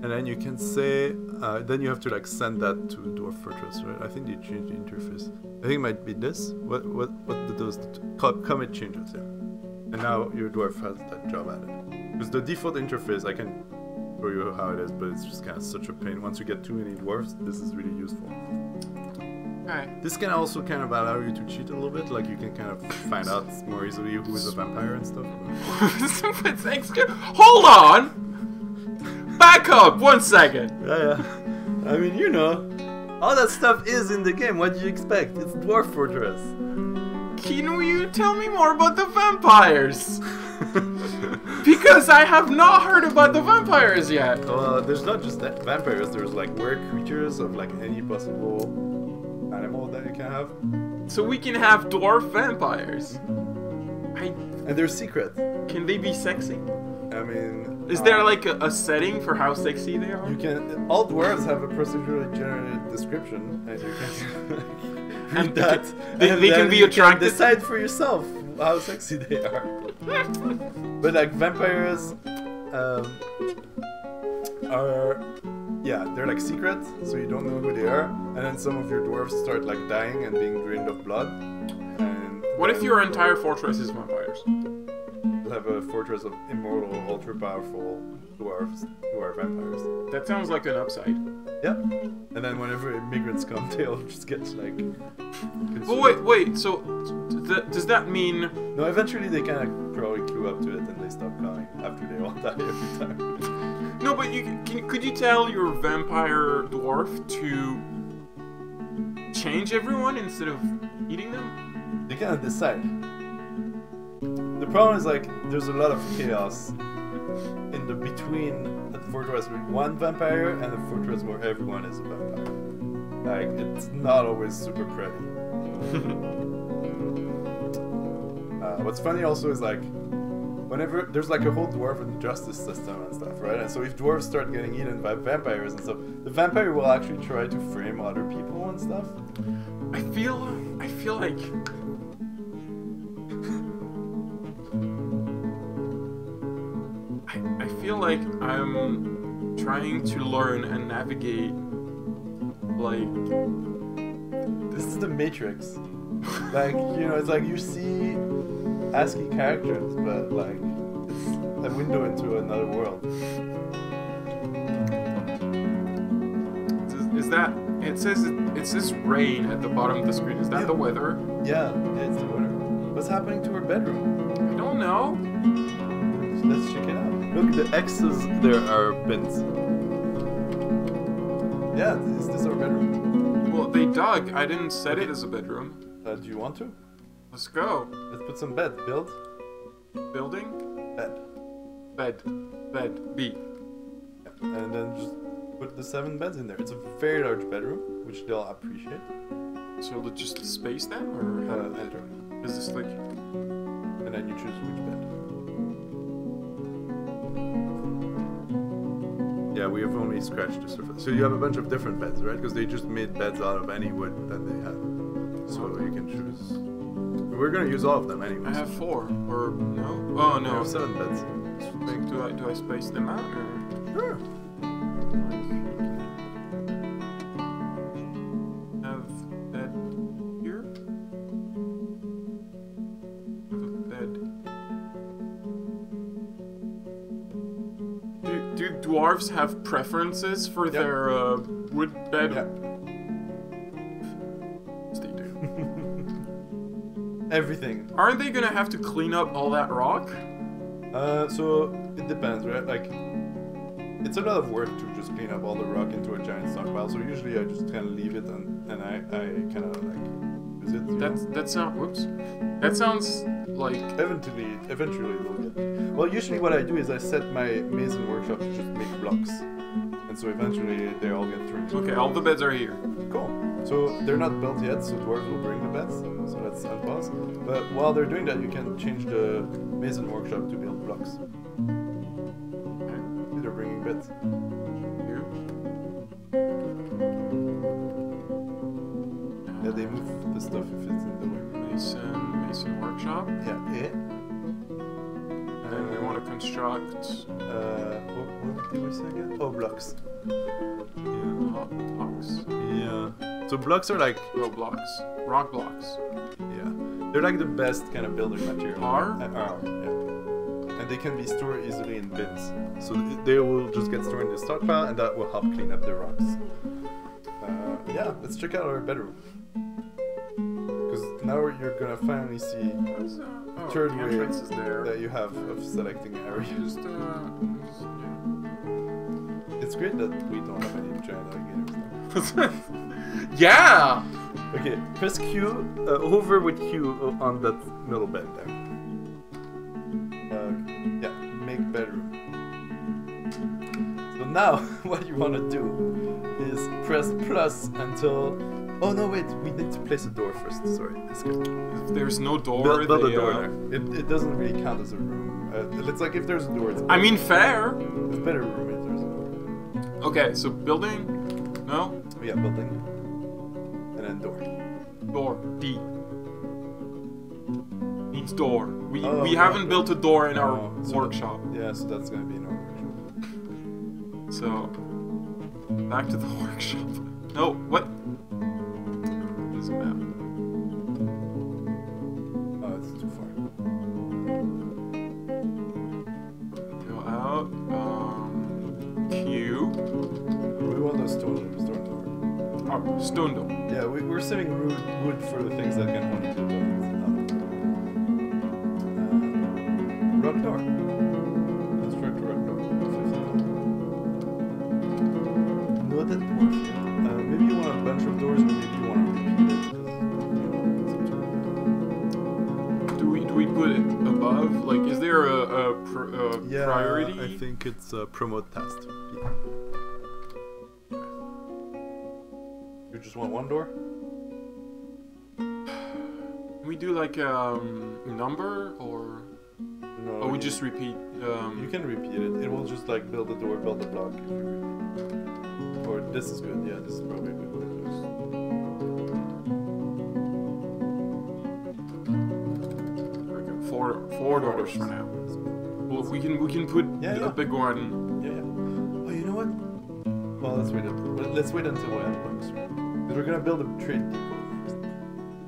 and then you can say, then you have to like send that to Dwarf Fortress, right? I think they changed the interface. I think it might be this. What did those commit changes? Yeah. And now your dwarf has that job added. Because the default interface, I can show you how it is, but it's just kind of such a pain. Once you get too many dwarfs, this is really useful. Okay. This can also kind of allow you to cheat a little bit, like you can kind of find out more easily who is a vampire and stuff. Hold on! Back up 1 second! Yeah. I mean, you know, all that stuff is in the game. What do you expect? It's Dwarf Fortress. Can you tell me more about the vampires? Because I have not heard about the vampires yet. Well, there's not just that vampires. There's like weird creatures of like any possible animal that you can have. So we can have dwarf vampires. And they're secret. Can they be sexy? I mean, is there like a setting for how sexy they are? You can. All dwarves have a procedurally generated description, and you can read that. They can be attracted. You can decide for yourself how sexy they are. But like vampires are, they're like secret, so you don't know who they are. And then some of your dwarves start like dying and being drained of blood. And what if your entire fortress is vampires? Have a fortress of immortal, ultra powerful dwarves who are vampires. That sounds like an upside. Yep. And then whenever immigrants come, they'll just get like. But wait. So does that mean? No. Eventually, they kind of probably queue up to it and they stop coming after they all die every time. No, but could you tell your vampire dwarf to change everyone instead of eating them? They kind of decide. The problem is like there's a lot of chaos in the between a fortress with one vampire and a fortress where everyone is a vampire. Like it's not always super pretty. What's funny also is like whenever there's like a whole dwarven justice system and stuff, right? And so if dwarves start getting eaten by vampires and stuff, the vampire will actually try to frame other people and stuff. I feel like. I feel like I'm trying to learn and navigate, like... This is the Matrix. Like, you know, it's like you see ASCII characters, but like, it's a window into another world. Is that... It says rain at the bottom of the screen. Is that the weather? Yeah, it's the weather. What's happening to her bedroom? I don't know. Let's check it out. Look, the X's there are bins. Yeah, is this our bedroom? Well, they dug. I didn't set it as a bedroom. Do you want to? Let's go. Let's put some bed. Build. Building? Bed. Bed. B. Yeah. And then just put the 7 beds in there. It's a very large bedroom, which they'll appreciate. So let's just space them, or enter. Is this like... And then you choose which bed. Yeah, we have only scratched the surface. So you have a bunch of different beds, right? Because they just made beds out of any wood that they had. So you can choose. We're gonna use all of them anyway. I have 4, or no? Oh no. I have 7 beds. Do I space them out or? Sure. Have bed here. Have a bed. Do dwarves have preferences for their wood bed? Yeah. Yes, they do. Everything. Aren't they gonna have to clean up all that rock? So it depends, right? Like, it's a lot of work to just clean up all the rock into a giant stockpile. So usually I just kind of leave it and I kind of like use it. That sounds like Eventually they'll get. Well, usually what I do is I set my mason workshop to just make blocks, and so eventually they all get through. okay. All the beds are here. Cool. So they're not built yet, so dwarves will bring the beds. So that's unpause. But while they're doing that, you can change the mason workshop to build blocks. Okay. See, they're bringing beds. Here. Yeah, they move the stuff if it's in the way. Mason workshop. Yeah. And we want to construct What did we say again? Oh, blocks. Yeah. blocks. Yeah. So blocks are like, Rock blocks. yeah, they're like the best kind of building material. Are? Yeah. And they can be stored easily in bins. So they will just get stored in the stockpile, and that will help clean up the rocks. Yeah, let's check out our bedroom. Because now you're gonna finally see the third way entrance is there. that you have of selecting areas. It's great that we don't have any giant alligators now. Yeah! Okay, press Q, hover with Q on that middle bed there. Yeah, make bedroom. So now, what you want to do is press plus until... Oh no, wait, we need to place a door first, sorry. If there's no door, Build a door there. It doesn't really count as a room. It's like if there's a door, it's... I mean, fair! It's a better room if there's a door. Okay, so building? No? Yeah, building. And then door. Door. D. Needs door. We Oh, haven't yeah. built a door in our So workshop. Yeah, so that's gonna be in our workshop. So, back to the workshop. No, what? Doesn't matter. Oh, it's too far. Go out. Q. We want those stone door. Oh, stone door. Yeah, we're saving wood for the things that can only do rock door. Construct a rock door. Noted dwarf. Maybe you want a bunch of doors, or maybe you want to repeat it. Do we put it above? Like, is there a priority? I think it's promote task. You just want one door? Can we do like number or? No. Oh, we just repeat. You can repeat it. It will just like build a door, build a block. If you repeat. Or this is good. Yeah, this is probably a good way to do There we go. Four doors for now. Well, we can put a big one. Yeah. Oh, you know what? Well, let's wait until we have blocks. Because we're gonna build a trade depot next.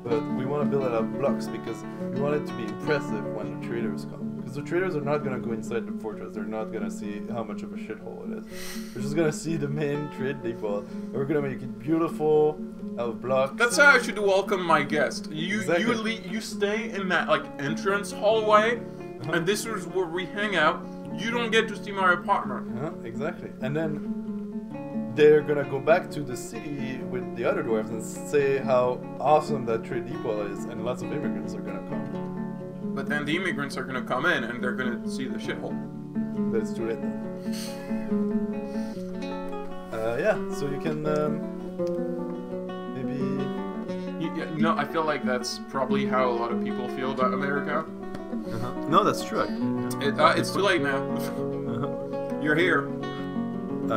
But we want to build it out of blocks because we want it to be impressive when the traders come. Because the traders are not gonna go inside the fortress. They're not gonna see how much of a shithole it is. They're just gonna see the main trade depot. And we're gonna make it beautiful out of blocks. That's how I should welcome my guest. You stay in that like entrance hallway, and this is where we hang out. You don't get to see my apartment. Exactly. And then they're gonna go back to the city with the other dwarves and say how awesome that trade depot is, and lots of immigrants are gonna come. But then the immigrants are gonna come in and they're gonna see the shithole. Let's do it. Yeah, so you can maybe... I feel like that's probably how a lot of people feel about America. No, that's true. It's too late now. You're here.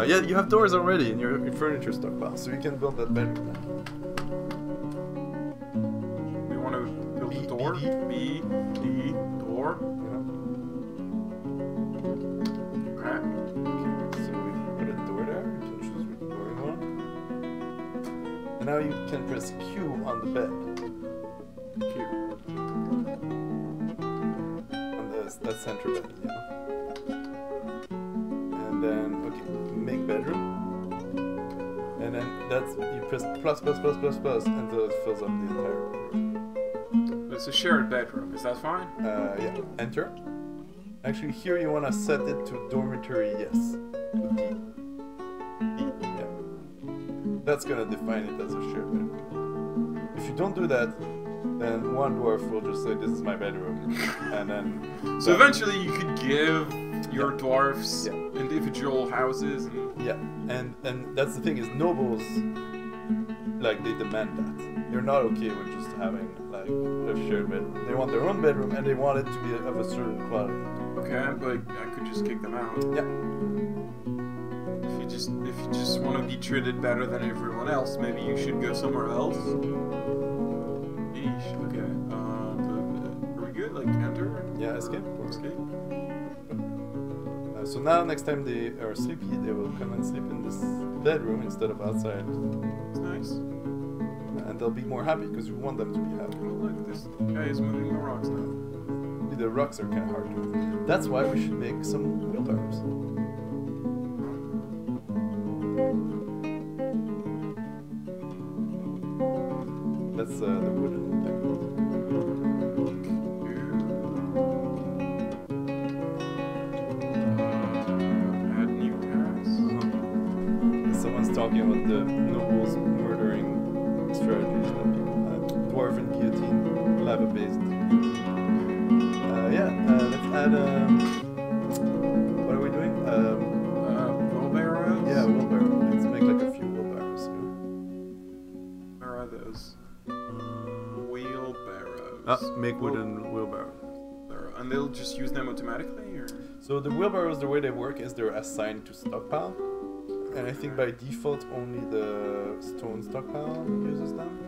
Yeah, you have doors already in your furniture stockpile, so you can build that bedroom now. We want to build a door. B D door. Okay. So we put a door there. You can choose which door you want. And now you can press Q on the bed. Q. On that center bed, yeah. And then, okay, make bedroom. And then you press plus until it fills up the entire room. It's a shared bedroom. Is that fine? Yeah. Enter. Actually, here you want to set it to dormitory yes. To D. D. Yeah. That's gonna define it as a shared bedroom. If you don't do that, then one dwarf will just say, "This is my bedroom," and then. So eventually, you could give your dwarfs individual houses. Yeah, and that's the thing is nobles, like they demand that. They're not okay with just having like a shared bedroom. They want their own bedroom and they want it to be of a certain quality. Okay, but I could just kick them out. Yeah. If you just want to be treated better than everyone else, maybe you should go somewhere else. Eesh, okay. Are we good? Like enter? Yeah, escape. Escape. So now next time they are sleepy, they will come and sleep in this bedroom instead of outside. It's nice. And they'll be more happy because you want them to be happy. Oh look, this guy is moving the rocks now. The rocks are kind of hard to move. That's why we should make some wheelbarrows. That's the wooden thing. Add new paths. Someone's talking about the nobles murdering strategies that people have. Dwarven guillotine, lava-based. Let's add. What are we doing? Wheelbarrows? Yeah, wheelbarrow. Let's make like a few wheelbarrows. Where are those? Wheelbarrows. Make wooden wheelbarrow. And they'll just use them automatically, or? So the wheelbarrows, the way they work is they're assigned to stockpile. And I think by default only the stone stockpile uses them.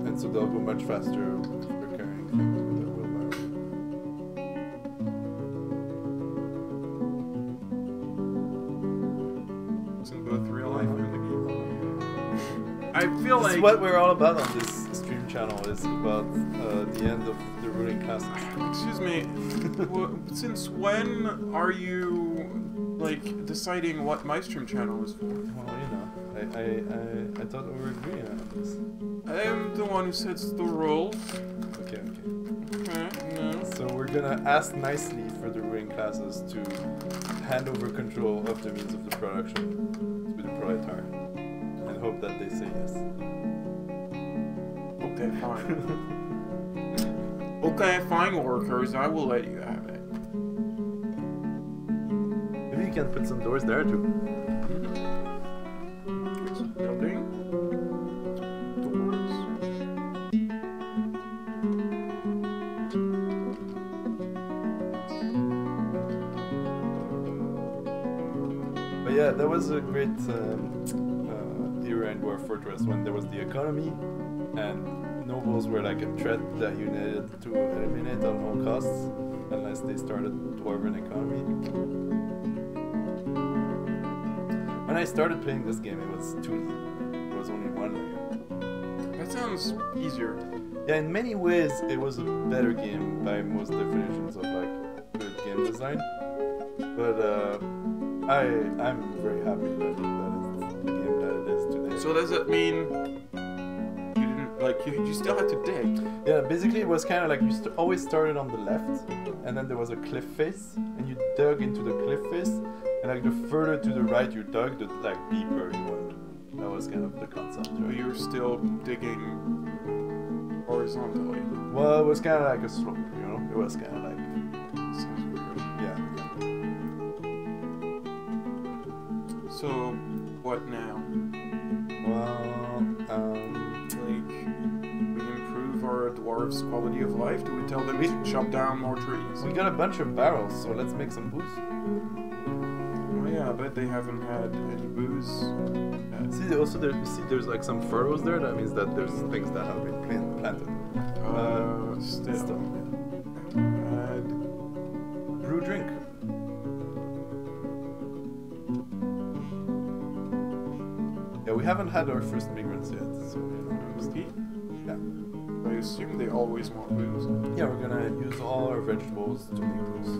And so they'll go much faster with carrying things with a wheelbarrow. It's in both real life and the game. I feel This like is what we're all about on this stream channel, is about the end of the ruling classes. Excuse me. Since when are you like deciding what my stream channel is for? Well, you know, I thought we were agreeing on this. I am the one who sets the rules. Okay. Okay, no. So we're gonna ask nicely for the ruling classes to hand over control of the means of the production to the proletariat, and hope that they say yes. Okay, fine. Okay, fine, workers. I will let you have it. Maybe you can put some doors there too. It's building doors. But yeah, that was a great era in Dwarf Fortress when there was the economy and nobles were like a threat that you needed to eliminate on all costs unless they started dwarven economy. When I started playing this game, it was 2D. It was only one layer. That sounds easier. Yeah, in many ways, it was a better game by most definitions of like good game design. But I'm very happy that it's the game that it is today. So does that mean you didn't like you still had to dig? Yeah, basically it was kind of like you always started on the left, and then there was a cliff face, and you dug into the cliff face, and like the further to the right you dug, the like deeper you went. That was kind of the concept. But you were still digging horizontally. Well, it was kind of like a slope, you know. It was kind of like Sounds weird. yeah. So what now? Well, Like we improve our dwarf dwarves' quality of life? Do we tell them to chop down more trees? We got a bunch of barrels, so let's make some booze. Oh yeah, I bet they haven't had any booze. See, also there's like some furrows there. That means that there's things that have been planted. Still. Add brew drink. Yeah, we haven't had our first migrants yet, so yeah. I assume they always want booze. Yeah, we're gonna use all our vegetables to make booze.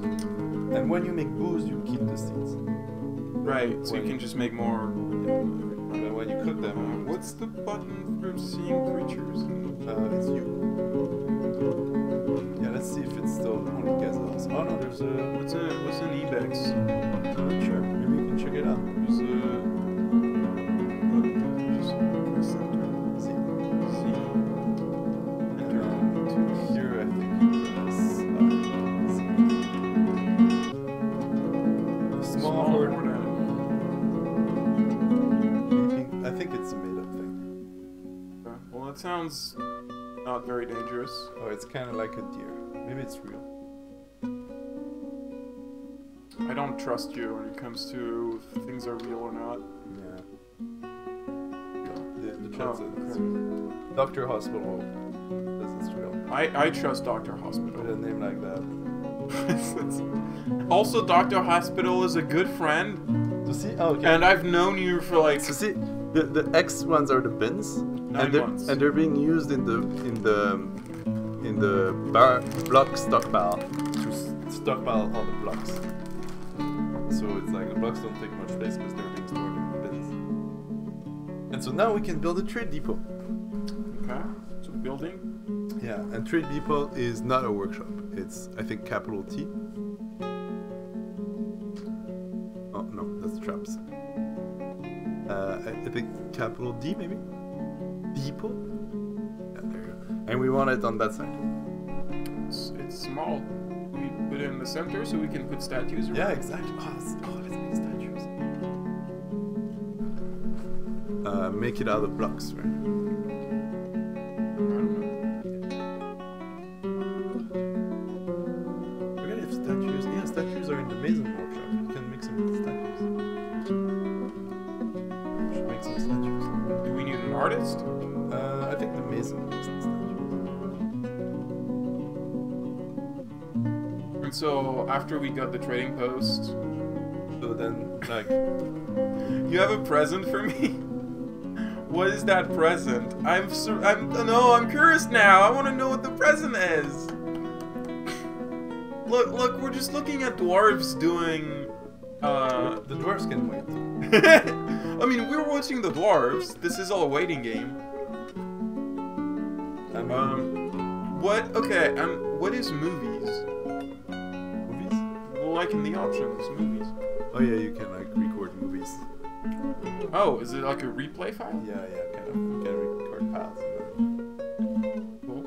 And when you make booze, you keep the seeds. Right, so you can just make more. And when you cook them, what's the button for seeing creatures? It's you. Yeah, let's see if it's still only gazelles. Oh no, there's a. What's an ibex? Sure, maybe you can check it out. There's a. Just press enter. See. Enter. To here, I think you press. Small horde. I think it's a made-up thing. Okay. Well, that sounds not very dangerous. Oh, it's kind of like a deer. Maybe it's real. I don't trust you when it comes to if things are real or not. Yeah. The chance it's real. Doctor Hospital says it's real. I trust Dr. Hospital. With a name like that. Also, Dr. Hospital is a good friend. So see, oh, okay. And I've known you for like. So see, the X ones are the bins, and they're being used in the block stockpile to stockpile all the blocks. So it's like the blocks don't take much place because they're being stored in the bins. And so now we can build a trade depot. Okay. So building. Yeah, and trade depot is not a workshop. It's, I think, capital T. Oh no, that's traps. I think capital D maybe? Depot? Yeah, there you go. And we want it on that side. It's small. We put it in the center so we can put statues around. Yeah, exactly. Let's make statues. Make it out of blocks, right? Forget if statues. Yeah, statues are in the Mason workshop. You can make some statues. Should make some statues. Do we need an artist? I think the Mason makes the statues. And so after we got the trading post, so then like you have a present for me. What is that present? I'm curious now. I want to know what the present is. Look, we're just looking at dwarves doing. The dwarves can wait. I mean, we're watching the dwarves. This is all a waiting game. I mean, what? Okay. What is movies? Movies? Well, like in the options, movies. Oh yeah, you can like record movies. Oh, is it like a replay file? Yeah, kind of. You can record files. Cool.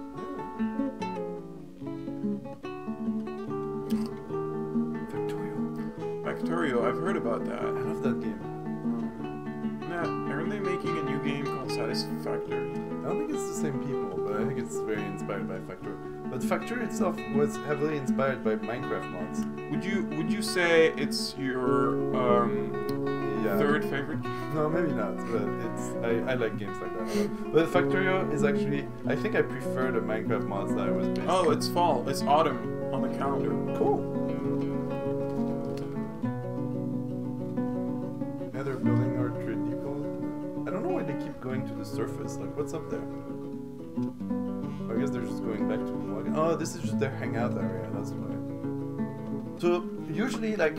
Factorio, I've heard about that. I love that game. Matt, aren't they making a new game called Satisfactory? I don't think it's the same people, but I think it's very inspired by Factorio. But Factorio itself was heavily inspired by Minecraft mods. Would you say it's your third favorite? No, maybe not. But I like games like that. But Factorio is actually, I think I prefer the Minecraft mods that I was based. Oh, it's fall. It's autumn on the calendar. Cool. Yeah, they're building our trade depot. I don't know why they keep going to the surface. Like, what's up there? I guess they're just going back to the wagon. Oh, this is just their hangout area. That's why. So usually, like,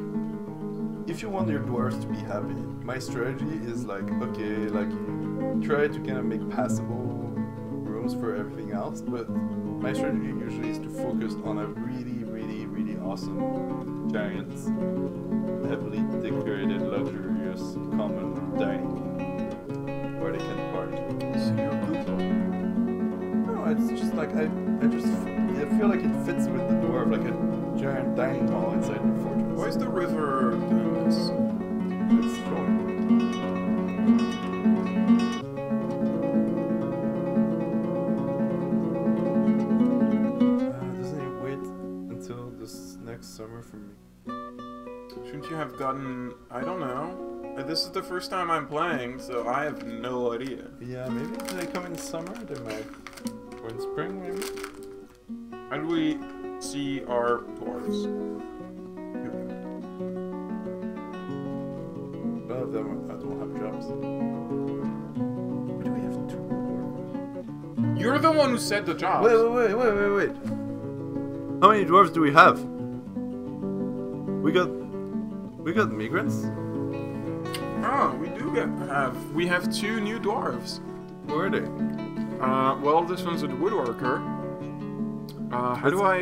if you want your dwarves to be happy, my strategy is like, okay, like you try to kind of make passable rooms for everything else, but my strategy usually is to focus on a really, really, really awesome, giant, heavily decorated, luxurious, common dining where they can party. So you're Google. No, it's just like I feel like it fits with the dwarf, like a giant dining hall inside the fortress. Why is the river doing this? It's flowing. I don't know. This is the first time I'm playing, so I have no idea. Yeah, maybe they come in summer. They might, or in spring, maybe. How do we see our dwarves? None of them don't have jobs. Why do we have 2 dwarves? You're the one who said the jobs. Wait. How many dwarves do we have? We got migrants? Oh, we have 2 new dwarves. Where are they? Well, this one's a woodworker.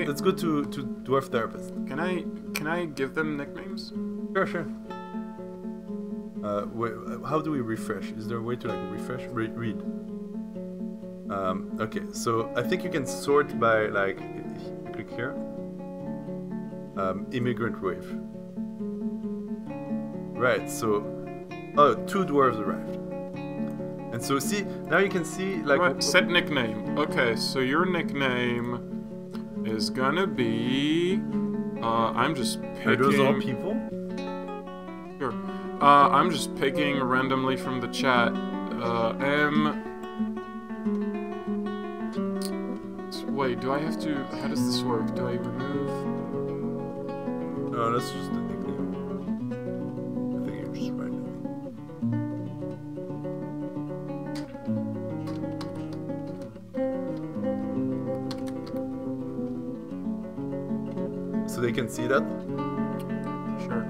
Let's go to dwarf therapist. Can I give them nicknames? Sure. Wait, how do we refresh? Is there a way to like refresh? Read. Okay, so I think you can sort by like, click here. Immigrant wave. Right, so, 2 dwarves arrived. And so see, now you can see like... What? Set nickname. Okay, so your nickname is gonna be... I'm just picking... Are those all people? Sure. I'm just picking randomly from the chat. Wait, do I have to... How does this work? Do I remove... No, that's just a nickname. I think you're just right. So they can see that? Sure.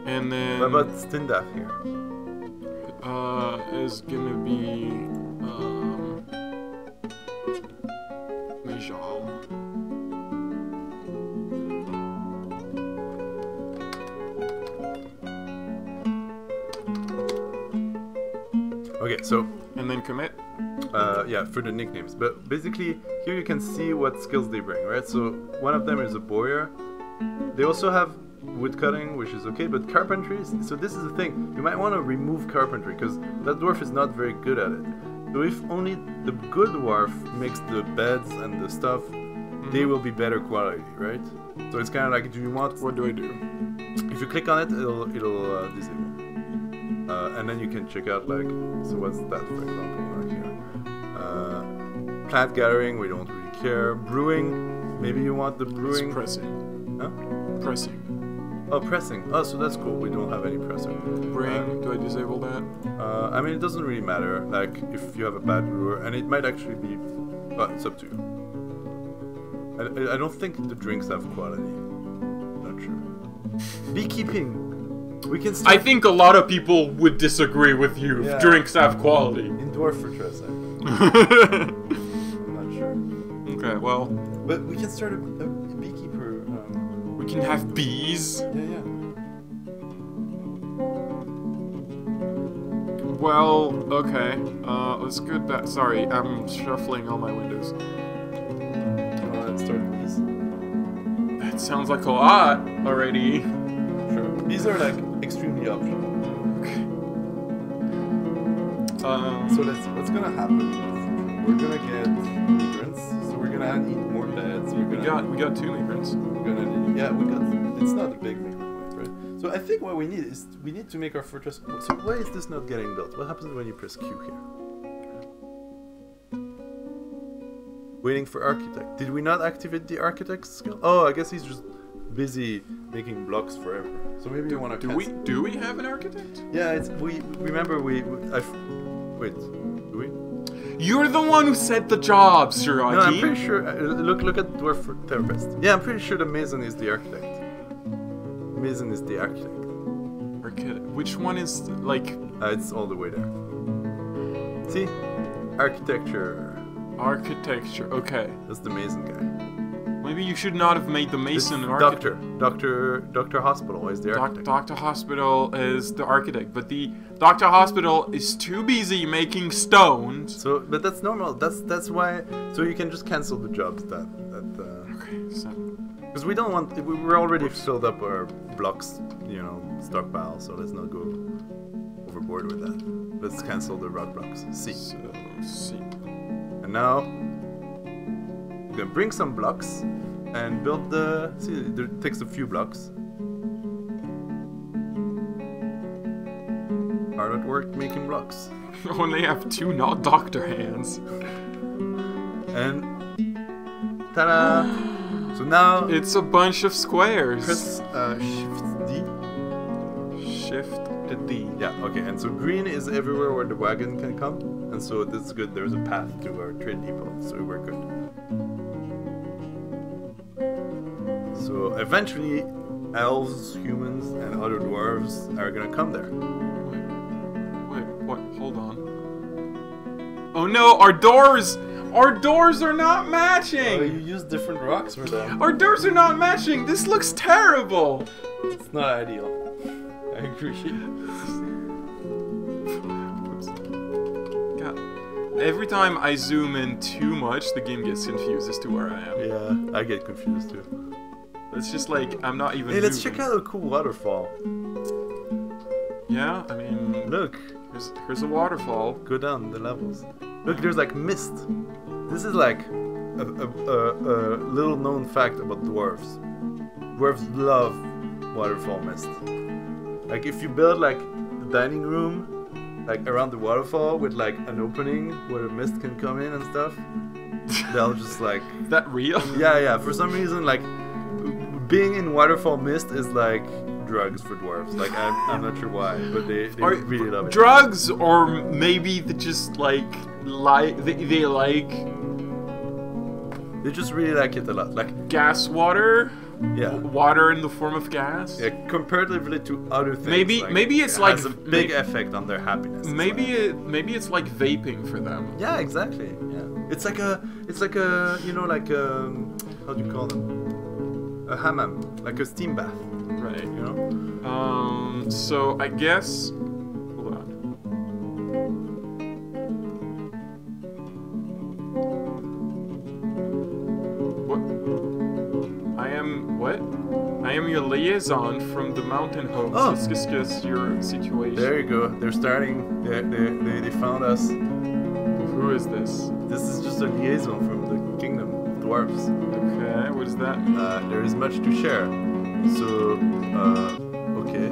And then... What about Stindaf here? Is gonna be... Majal. Okay, so... And then commit? Yeah, for the nicknames. But basically, here you can see what skills they bring, right? So, one of them is a bowyer. They also have woodcutting, which is okay, but carpentry, so this is the thing. You might want to remove carpentry, because that dwarf is not very good at it. So if only the good dwarf makes the beds and the stuff, they will be better quality, right? So it's kind of like, do you want... What do I do? If you click on it, it'll disable. And then you can check out, like, so what's that, for example, right here? Plant gathering, we don't really care. Brewing, maybe you want the brewing... It's pressing. Huh? Pressing. Oh, pressing. Oh, so that's cool. We don't have any presser. Bring, do I disable that? I mean, it doesn't really matter, like, if you have a bad brewer, and it might actually be... Well, it's up to you. I don't think the drinks have quality. Not sure. Beekeeping! We can start... I think a lot of people would disagree with you if drinks have quality. In Dwarf Fortress, I'm not sure. Okay, well... But we can start a beekeeper... We can have bees. Yeah. Well, okay. Let's go back. Sorry, I'm shuffling all my windows. Let's start bees. That sounds like a lot already. Sure. Bees are like extremely optional. Okay. So what's gonna happen? We're gonna get migrants, so we're gonna need more beds. We got 2 migrants. We're gonna need, it's not a big migrant wave, right? So I think what we need is we need to make our fortress. So why is this not getting built? What happens when you press Q here? Waiting for architect. Did we not activate the architect skill? Oh, I guess he's just busy making blocks forever. So maybe you want to. Do we have an architect? Yeah, it's wait. Do we? You're the one who said the jobs, Shiraki. No, I'm pretty sure. Look at Dwarf Therapist. Yeah, I'm pretty sure the Mason is the architect. Mason is the architect. Which one is like? It's all the way there. See, architecture. Architecture. Okay. That's the Mason guy. Maybe you should not have made the Mason an architect. Doctor Hospital is the architect. Doctor Hospital is the architect, but the Doctor Hospital is too busy making stones. So, but that's normal. That's why. So you can just cancel the jobs that. Okay. So. Because we don't want. We're already filled up our blocks, stockpile. So let's not go overboard with that. Let's cancel the rock blocks. C. So C. And now we're gonna bring some blocks. and build the. See, it takes a few blocks. Hard at work making blocks. Only have 2 not doctor hands. And ta-da! So now It's a bunch of squares. press Shift D. Shift D. Yeah, okay. And so green is everywhere where the wagon can come, and so this is good. There's a path to our trade depot, so we're good. So eventually, elves, humans, and other dwarves are gonna come there. Wait, what? Hold on. Oh no, our doors! Our doors are not Oh, matching! you use different rocks for them. Our doors are not matching! This looks terrible! It's not ideal. I agree. Oops. God. Every time I zoom in too much, the game gets confused as to where I am. Yeah, I get confused too. It's just like, I'm not even Hey, let's moving. check out a cool waterfall. Yeah, I mean, Look, here's a waterfall. go down the levels. Look, there's like mist. This is like a little known fact about dwarves. Dwarves love waterfall mist. Like if you build like the dining room, like around the waterfall with like an opening where the mist can come in and stuff, they'll just like. Is that real? Yeah. For some reason, like being in waterfall mist is like drugs for dwarves. Like I'm not sure why, but they really love it. Drugs, or maybe they just like they like They just really like it a lot. Like gas water. yeah. Water in the form of gas. Yeah, comparatively to other things. Maybe it's it like has a big effect on their happiness. It's Maybe it's like vaping for them. yeah, exactly. Yeah, it's like a you know like how do you call them? A hammam, like a steam bath. Right. You know. So I guess. Hold on. What? I am your liaison from the mountain homes. Oh. Let's discuss your situation. There you go. They're starting. They found us. Who is this? This is just a liaison from the kingdom of dwarves. Okay, what is that? There is much to share. So, okay,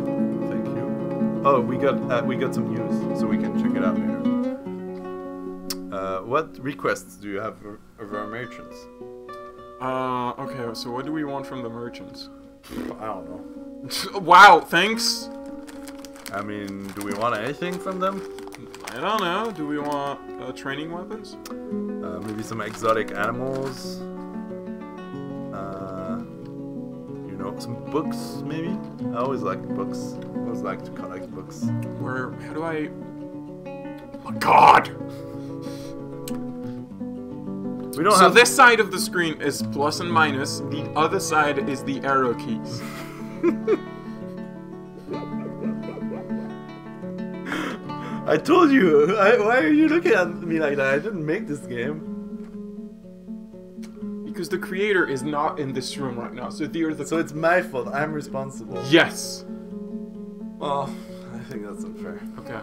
thank you. Oh, we got some news, so we can check it out later. What requests do you have of our merchants? Okay, so what do we want from the merchants? I don't know. Wow, thanks! I mean, do we want anything from them? I don't know, do we want training weapons? Maybe some exotic animals. You know, some books, maybe. I always like books. I always like to collect books. How do I... Oh my god! We don't So have. this side of the screen is plus and minus, the other side is the arrow keys. I told you. Why are you looking at me like that? I didn't make this game. Because the creator is not in this room right now, so they're the... So it's my fault. I'm responsible. Yes! Well, I think that's unfair. Okay.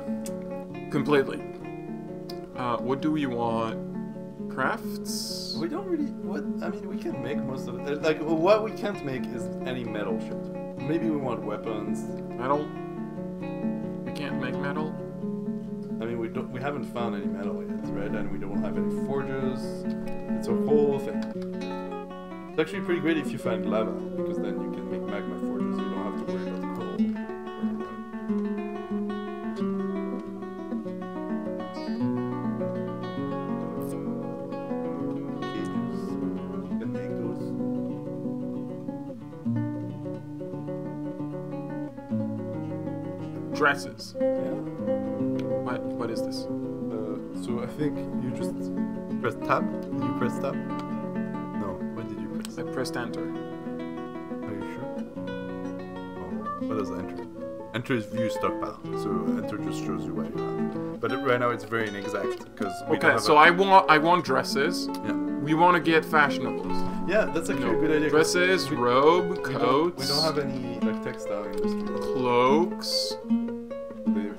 Completely. What do we want? Crafts? We don't really. What? I mean, we can make most of it. Like, what we can't make is any metal shit. Maybe we want weapons. Metal? We can't make metal? I mean, we haven't found any metal yet, right? And we don't have any forges. It's a whole thing. It's actually pretty great if you find lava, because then you can make magma forges. You don't have to worry about coal. Cages. You can make those. Dresses. Yeah. What is this? So I think you just press tab. Did you press tab? No. What did you press? I pressed enter. Are you sure? Oh, what does enter? Enter is view stockpile. So enter just shows you what you have. But right now it's very inexact because we don't Okay, have so I want dresses. Yeah. We want to get fashionables. Yeah, that's actually No, a good idea. dresses, robe, coats. We don't have any like textile industry. Cloaks.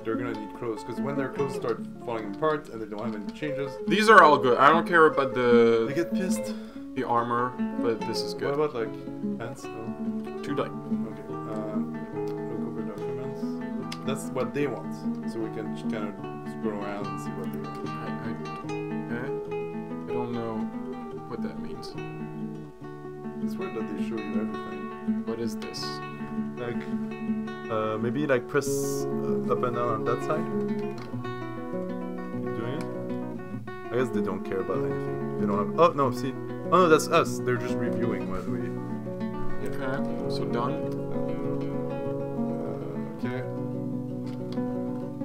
They're gonna need clothes because when their clothes start falling apart and they don't have any changes, These are all good. I don't care about they the... get pissed. the armor, but this is What good. about like pants? No. Two die. Okay. Look over documents. That's what they want, so we can just kind of scroll around and see what they want. I don't know what that means. It's weird that they show you everything. What is this? Like, maybe like press up and down on that side. You doing it? I guess they don't care about anything. They don't have. Oh no, see. Oh no, that's us. They're just reviewing what we. Yeah. Okay, so done. Okay.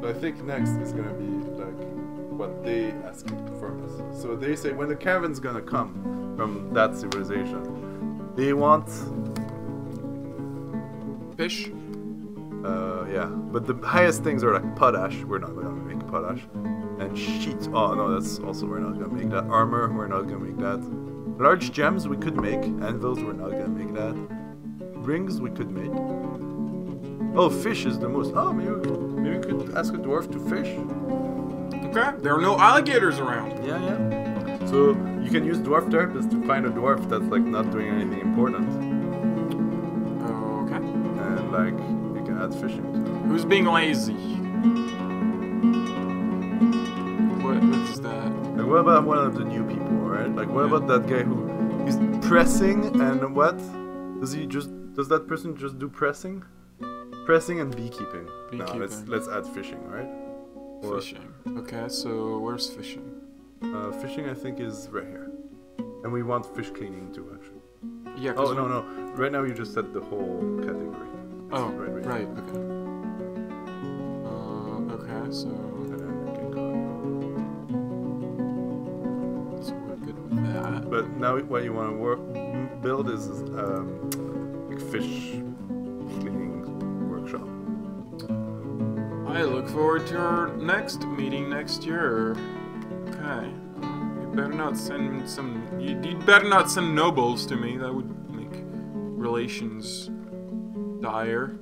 So I think next is gonna be like what they ask for us. So they say when the caravan's gonna come from that civilization, they want. Fish. Yeah, but the highest things are like potash. We're not gonna make potash, and sheet. Oh no, that's also we're not gonna make that. Armor, we're not gonna make that. Large gems we could make. Anvils, we're not gonna make that. Rings we could make. Oh, fish is the most. Oh, maybe we could ask a dwarf to fish. Okay, there are no alligators around. Yeah, yeah. So you can use dwarf therapists to find a dwarf that's like not doing anything important, Okay. and like you can add fishing to them. Who's being lazy? What is that? Like, what about one of the new people, right? Like, what about that guy who is pressing and what? Does that person just do pressing? Pressing and beekeeping. No, let's add fishing, right? Or, Fishing. Okay, so where's fishing? fishing I think is right here. And we want fish cleaning too, actually. Yeah. Oh, no. Right now you just said the whole category. Oh, right. right. Okay. Okay, so. And then we can go. So we're good with that. But now what you want to build is like fish cleaning workshop. I look forward to our next meeting next year. Okay. You better not send some. You'd better not send nobles to me. That would make relations dire.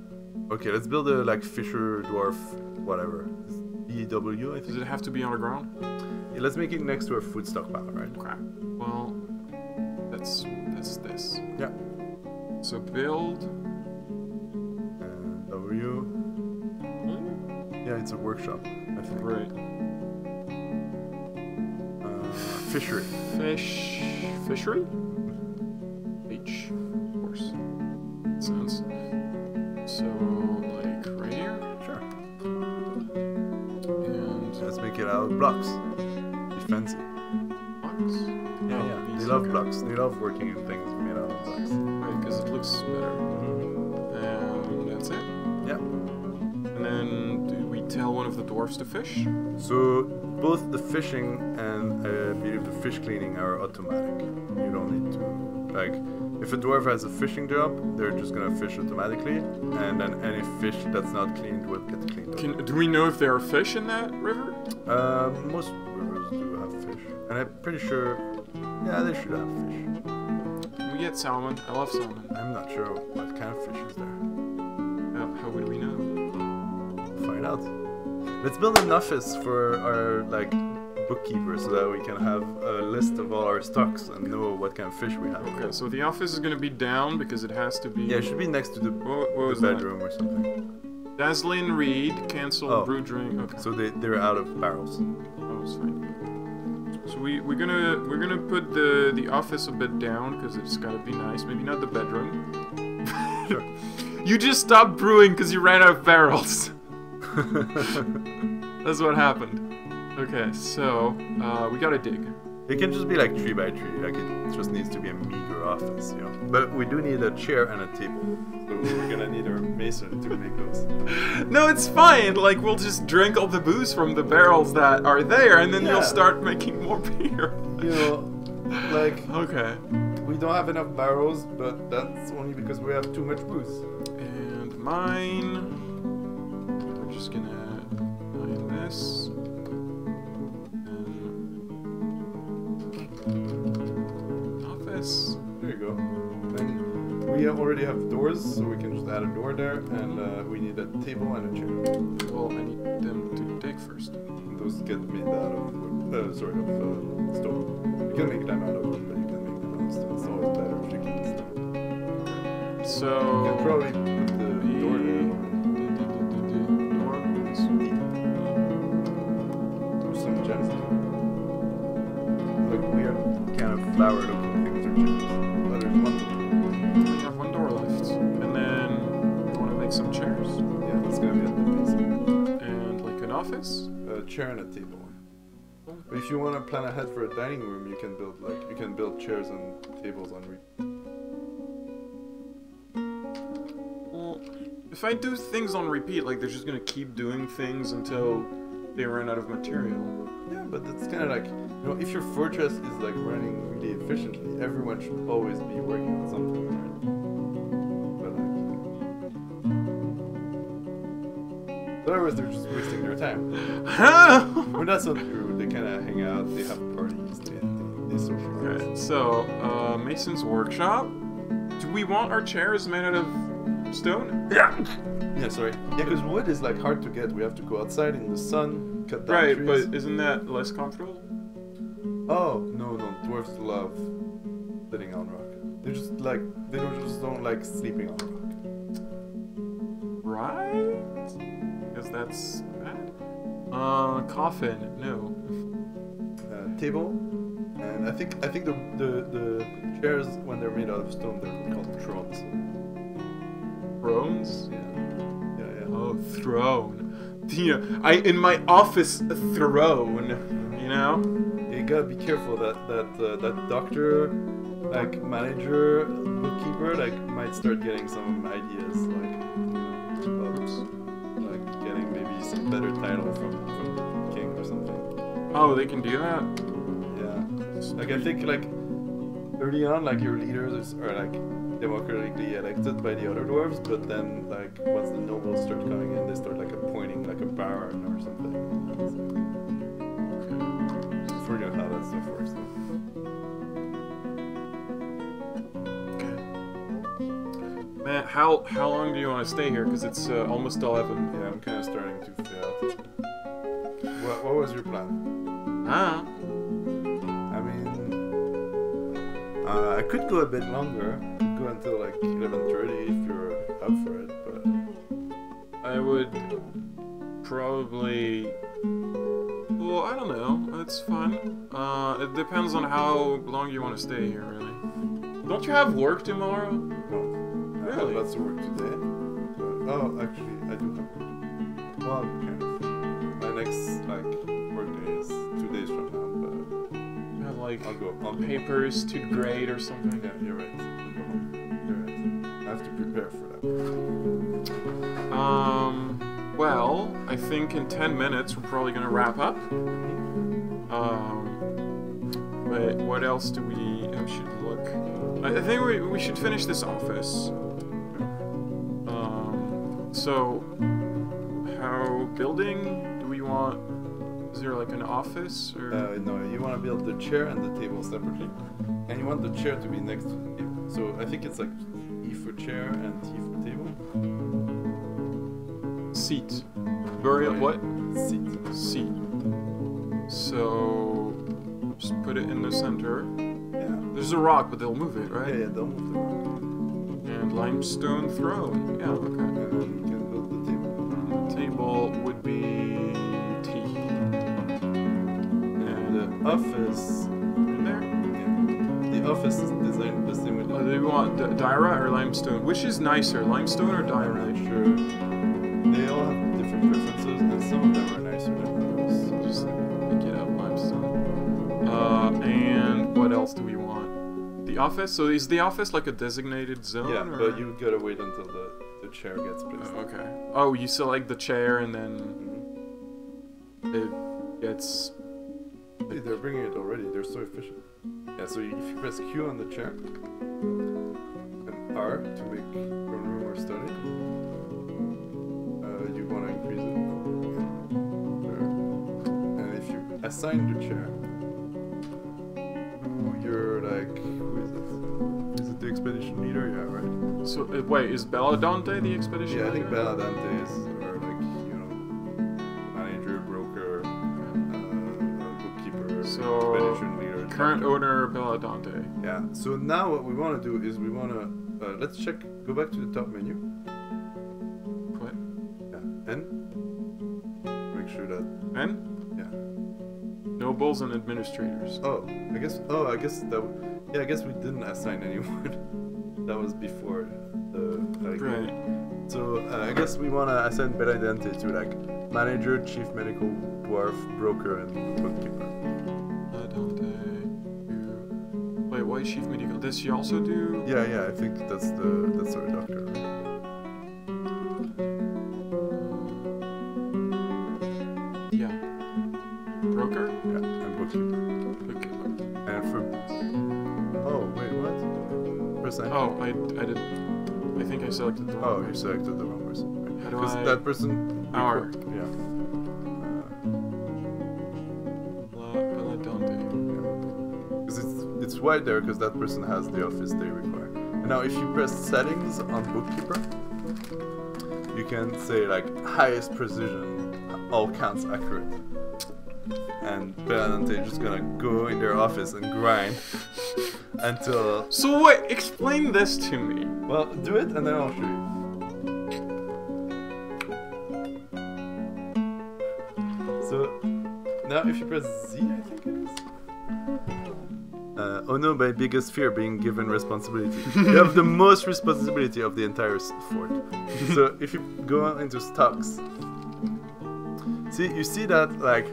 Okay, let's build a like fisher dwarf whatever. EW, I think. Does it have to be underground? Yeah, let's make it next to our food stockpile, right? Okay. Well, that's this. Yeah. So build. And W. Yeah, it's a workshop, I think. Right. Fishery. Fishery? H, of course. Sounds. So, like, right here? Sure. And. Let's make it out of blocks. Be fancy. Blocks? Yeah. They love blocks. They love working in things made out of blocks. Right, because it looks better. And that's it. Yeah. And then, do we tell one of the dwarfs to fish? So both the fishing and I believe the fish cleaning are automatic. You don't need to like if a dwarf has a fishing job, they're just gonna fish automatically, and then any fish that's not cleaned will get cleaned up. Do we know if there are fish in that river? Most rivers do have fish, and I'm pretty sure, yeah, they should have fish. Can we get salmon? I love salmon. I'm not sure what kind of fish is there. How would we know? We'll find out. Let's build an office for our like bookkeeper so that we can have a list of all our stocks and know what kind of fish we have. Okay, so the office is going to be down because it has to be... Yeah, it should be next to the, what the was bedroom or something. Dazzling Reed, cancel brew drink. Okay. So they're out of barrels. Oh, it's fine. So we're gonna put the office a bit down because it's gotta be nice. Maybe not the bedroom. Sure. You just stopped brewing because you ran out of barrels. That's what happened. Okay, so we gotta dig. It can just be like 3 by 3, like it just needs to be a meager office, you know. But we do need a chair and a table, so we're gonna need our mason to make those. No, it's fine. Like we'll just drink all the booze from the barrels that are there, and then you'll start making more beer. You know, like okay. We don't have enough barrels, but that's only because we have too much booze. And mine. We're just gonna mine this. Office. There you go. And we already have doors, so we can just add a door there, and we need a table and a chair. Well, I need them to dig first. And those get made out of wood, stone. You can make them out of wood, but you can make them out stone. It's always better if you keep the stone. So You can probably put the door there. There's some gems in there. Like weird kind of flower looking things or gems. Oh, there's one door. We have one door left. And then you want to make some chairs? Yeah, it's gonna be at the base. And like an office? A chair and a table. But if you want to plan ahead for a dining room, you can build chairs and tables on Well, if I do things on repeat, like they're just gonna keep doing things until they run out of material. Yeah, but it's kind of like, you know, if your fortress is like running really efficiently, everyone should always be working on something, right? But otherwise, they're just wasting their time. Well, that's not true. They kind of hang out, they have parties, they socialize. Okay, so, Mason's workshop. Do we want our chairs made out of stone? Yeah, sorry. Yeah, because wood is like hard to get. We have to go outside in the sun, cut down right, trees. but isn't that less comfortable? Oh, no. Dwarves love sitting on rock. They just don't like sleeping on rock. Right? Because that's bad. Coffin, no. Table, and I think the chairs, when they're made out of stone, they're called thrones. Thrones? Yeah. Oh, throne. Yeah, in my office throne, you know? You gotta be careful that doctor, like manager, bookkeeper, like might start getting some ideas, like like getting maybe some better title from the king or something. Oh, they can do that? Yeah. Like I think like early on, like your leaders are like democratically elected by the other dwarves, but then like once the nobles start coming in, they start like appointing like a baron or something. I forget how that stuff works. Man, how long do you want to stay here? Because it's almost 11. Yeah, I'm kind of starting to figure out. What was your plan? Ah. I mean, I could go a bit longer. I could go until like 11:30 if you're up for it, but I would probably. Well, I don't know. That's fine. It depends on how long you want to stay here, really. Don't you have work tomorrow? no. I have lots of work today. But, oh, actually, I do have work. Well, kind of. My next work day is 2 days from now, but You have like I'll go. papers to grade or something. Yeah, you're right. I'll go home. You're right. I have to prepare for that. Well, I think in 10 minutes we're probably gonna wrap up. But what else do we should look? I think we should finish this office. So, how building do we want? Is there like an office or? No, you want to build the chair and the table separately, and you want the chair to be next to the table. So I think it's like E for chair and T for table. Seat. Burial what? Seat. Seat. So just put it in the center. Yeah. There's a rock, but they'll move it, right? Yeah, they'll move the rock. And limestone throne. Yeah, okay. And then you can build the table. The table would be T. And the office. In there? Yeah. The office is designed the same way. Oh, do you want Dyra or limestone? Which is nicer, limestone or I'm Dyra? not sure. They all have different preferences, and some of them are nicer than others. Just pick it up, limestone. And what else do we want? The office? So is the office like a designated zone? Yeah, or? but you gotta wait until the chair gets placed. Oh, okay. Oh, you select the chair and then it gets. Hey, they're bringing it already. They're so efficient. Yeah, so if you press Q on the chair and R to make your room or study, you want to increase it. There. And if you assign the chair, you're like, who is it? Is it the expedition leader? Yeah, right. So wait, is Belladante the expedition? Yeah, I think leader? Belladante is, or like, you know, manager, broker, bookkeeper, So, expedition leader. Current owner Belladante. Yeah. So now what we want to do is we want to let's check. Go back to the top menu. What? Yeah. And make sure that. And? Yeah. Nobles and administrators. Oh, I guess. Oh, I guess that. Yeah, I guess we didn't assign anyone. That was before the. Right. So I guess we want to assign better identity to like manager, chief medical, dwarf, broker, and bookkeeper. Wait, why chief medical? Does she also do? Yeah. I think that's our doctor. Right? Yeah. Broker? Yeah, and bookkeeper. Bookkeeper. And for. Oh wait, what? Press enter. Oh, I did. I think I selected the wrong Oh, you person. selected the wrong person. How do Because I- that person. Our. Yeah. Because it's white there because that person has the office they require. And now if you press settings on bookkeeper, you can say like highest precision, all counts accurate. And Benante is just gonna go in their office and grind until. So wait, explain this to me. Well, do it and then I'll show you. So now if you press Z, I think it is. Oh no, my biggest fear being given responsibility. You have the most responsibility of the entire fort. So if you go into stocks, you see that like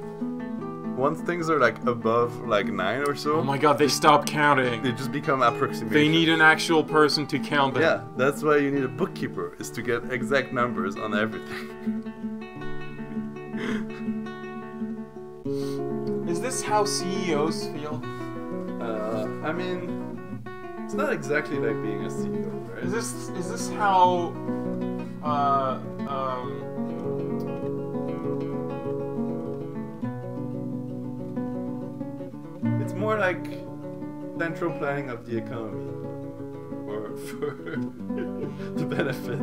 once things are like above like 9 or so, Oh my god, they stop counting. they just become approximation. They need an actual person to count them. Yeah, that's why you need a bookkeeper, is to get exact numbers on everything. Is this how CEOs feel? I mean, it's not exactly like being a CEO, right? Is this how It's more like central planning of the economy, or for the benefit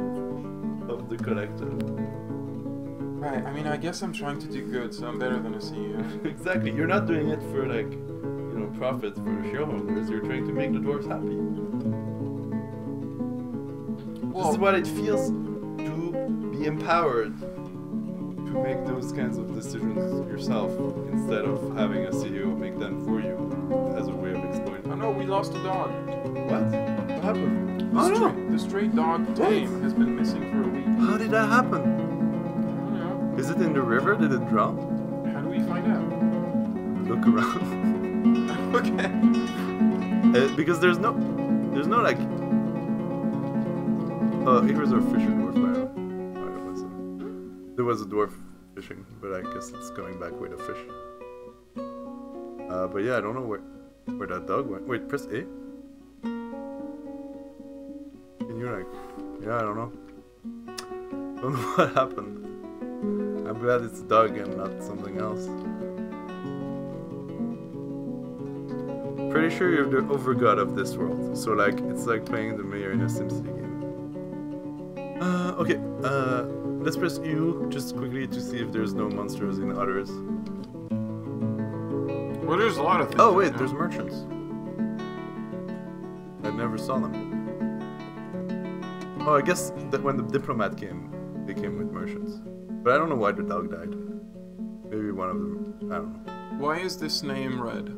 of the collective. Right, I mean, I guess I'm trying to do good, so I'm better than a CEO. Exactly, you're not doing it for like, profit for the shareholders. You're trying to make the dwarves happy. This is what it feels to be empowered to make those kinds of decisions yourself instead of having a CEO make them for you as a way of exploiting. Oh no, we lost a dog. What? What happened? The stray dog tame has been missing for a week. How did that happen? I don't know. Is it in the river? Did it drown? How do we find out? Look around. Okay. Because there's no like. Here's our fisher dwarf, by the way. There was a dwarf fishing, but I guess it's coming back with a fish. But yeah, I don't know where that dog went. Wait, press A. Can you like? Yeah, I don't know. Don't know what happened. I'm glad it's a dog and not something else. Pretty sure you're the overgod of this world. So like, it's like playing the mayor in a SimCity game. Okay, let's press U just quickly to see if there's no monsters in others. Well, there's a lot of things. Oh wait, there's merchants. I never saw them. Oh, I guess that when the diplomat came, they came with merchants. But I don't know why the dog died. Maybe one of them, I don't know. Why is this name red?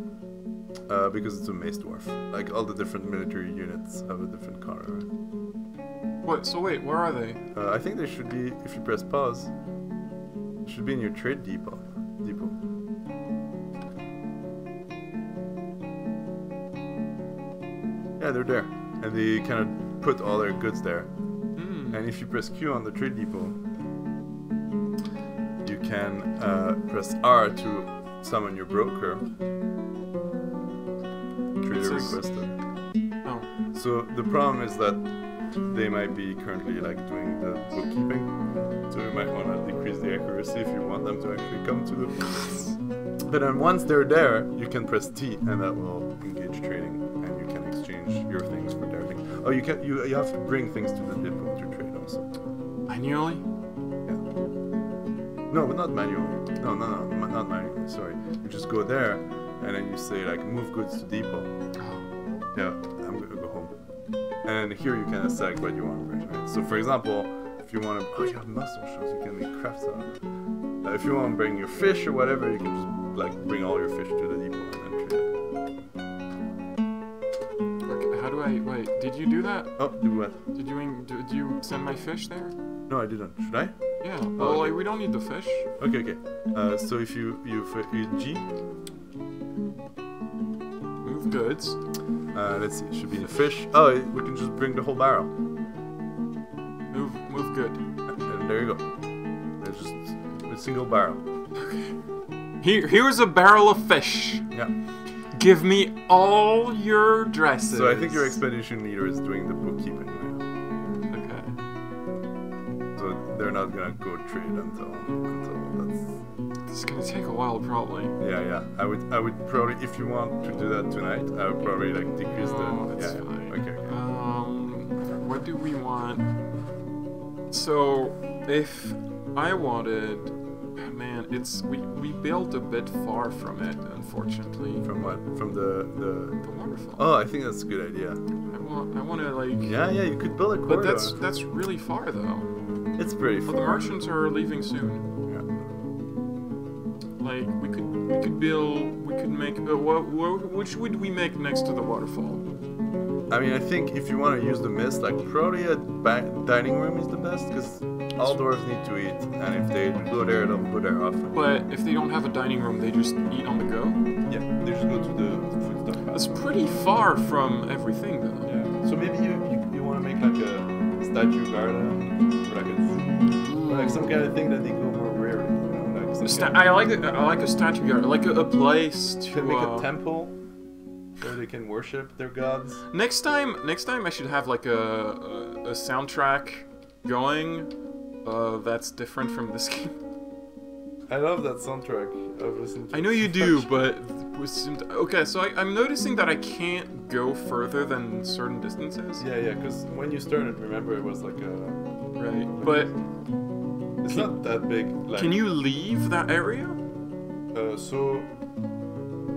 Because it's a mace dwarf. Like all the different military units have a different color. What? So wait, where are they? I think they should be, if you press pause, they should be in your trade depot. Yeah, they're there. And they kind of put all their goods there. And if you press Q on the trade depot, you can press R to summon your broker. Trader requested. Oh. So the problem is that they might be currently like doing the bookkeeping. So you might want to decrease the accuracy if you want them to actually come to the. But then once they're there, you can press T and that will engage trading, and you can exchange your things for their things. Oh, you have to bring things to the depot to trade also. Manually? Yeah. No, but not manually. No, not manually. Sorry. You just go there, and then you say like move goods to depot. Yeah, I'm gonna go home. And here you can select what you want to bring, right? So for example, if you want to, oh, you have mussel shells, you can make crafts out of it. If you want to bring your fish or whatever, you can just like bring all your fish to the depot and then trade it. Okay, how do I, wait, did you do that? Oh, do what? Did you send my fish there? No, I didn't. Should I? Yeah, Oh, well, okay. like, we don't need the fish. Okay, okay. So if you G, Move goods. let's see, it should be the fish. Oh, we can just bring the whole barrel. Move good. And there you go. It's just a single barrel. Here's a barrel of fish. Yeah. Give me all your dresses. So I think your expedition leader is doing the bookkeeping now. Okay. So they're not gonna go trade until that's. This is gonna take a while, probably. Yeah. I would probably, if you want to do that tonight, I would probably like decrease No, the. that's Yeah. fine. Okay. What do we want? So, if I wanted, man, we built a bit far from it, unfortunately. From what? From the. The waterfall. Oh, I think that's a good idea. I want to like. Yeah, you could build a But corridor. that's really far though. It's pretty But far. the merchants are leaving soon. Yeah. Like we could make which would we make next to the waterfall? I mean, I think if you want to use the mist, like probably a dining room is the best because all dwarves need to eat, and if they go there, they'll go there often. But if they don't have a dining room, they just eat on the go. Yeah, they just go to the food stuff. That's pretty far from everything, though. Yeah. So maybe you want to make like a statue garden, or like a zoo, or like some kind of thing that they go more rarely. You know, like some I like a statue garden, like a place to you can make a temple where they can worship their gods. Next time I should have like a soundtrack going that's different from this game. I love that soundtrack. I've listened to I know you do, but okay. So I'm noticing that I can't go further than certain distances. Yeah, because when you started, remember it was like a. Right, but It's not that big. Like, can you leave that area? So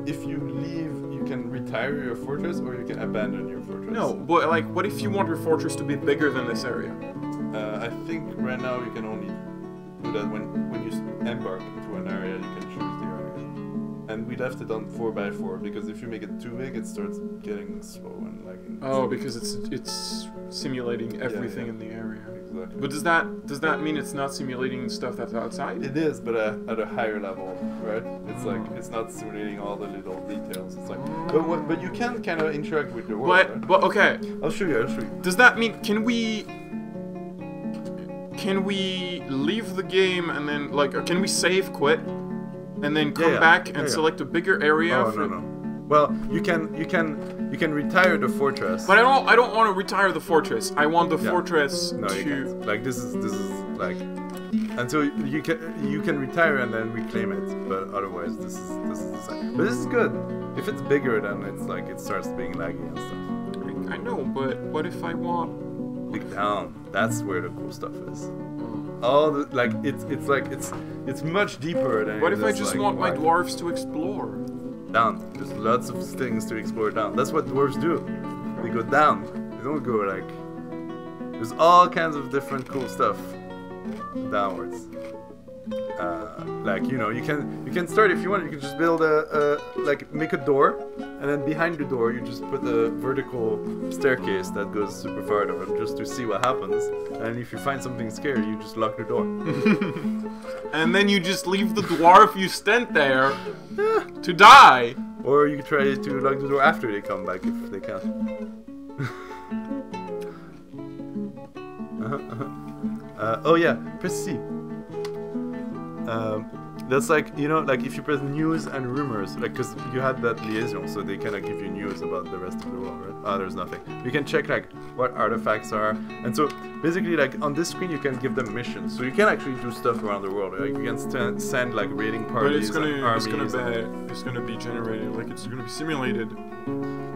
if you leave, you can retire your fortress, or you can abandon your fortress. No, but like, what if you want your fortress to be bigger than this area? I think right now you can only do that when you embark into an area. You can choose the area, and we left it on 4x4 because if you make it too big, it starts getting slow and lagging. Oh, because it's simulating everything in the area. Exactly. But does that mean it's not simulating stuff that's outside? It is, but at a higher level, right? It's like it's not simulating all the little details. It's like, but you can kind of interact with the world. Right? But okay. I'll show you. Does that mean can we leave the game and then like can we save quit and then come back and select a bigger area? Oh, no. Well, you can retire the fortress. But I don't want to retire the fortress. I want the fortress No, you to. can't. Like this is like, and so you can retire and then reclaim it. But otherwise, this is the same. But this is good. If it's bigger, then it's like it starts being laggy and stuff. I know, but what if I want? Dig down. That's where the cool stuff is. All the like it's much deeper than. What if I just like, want my wide. dwarves to explore? Down. There's lots of things to explore down. That's what dwarves do. They go down. They don't go like. There's all kinds of different cool stuff downwards. Like you can start if you want. You can just build make a door, and then behind the door you just put a vertical staircase that goes super far down just to see what happens. And if you find something scary, you just lock the door. And then you just leave the dwarf you stand there to die. Or you try to lock the door after they come back if they can. Oh yeah, press C. That's like, like if you press news and rumors, like, because you had that liaison, so they kind of give you news about the rest of the world, right? Oh, there's nothing. You can check, like, what artifacts are, and so, basically, like, on this screen, you can give them missions, so you can actually do stuff around the world, like, you can send, like, raiding parties and armies. It's gonna be generated, like, it's gonna be simulated.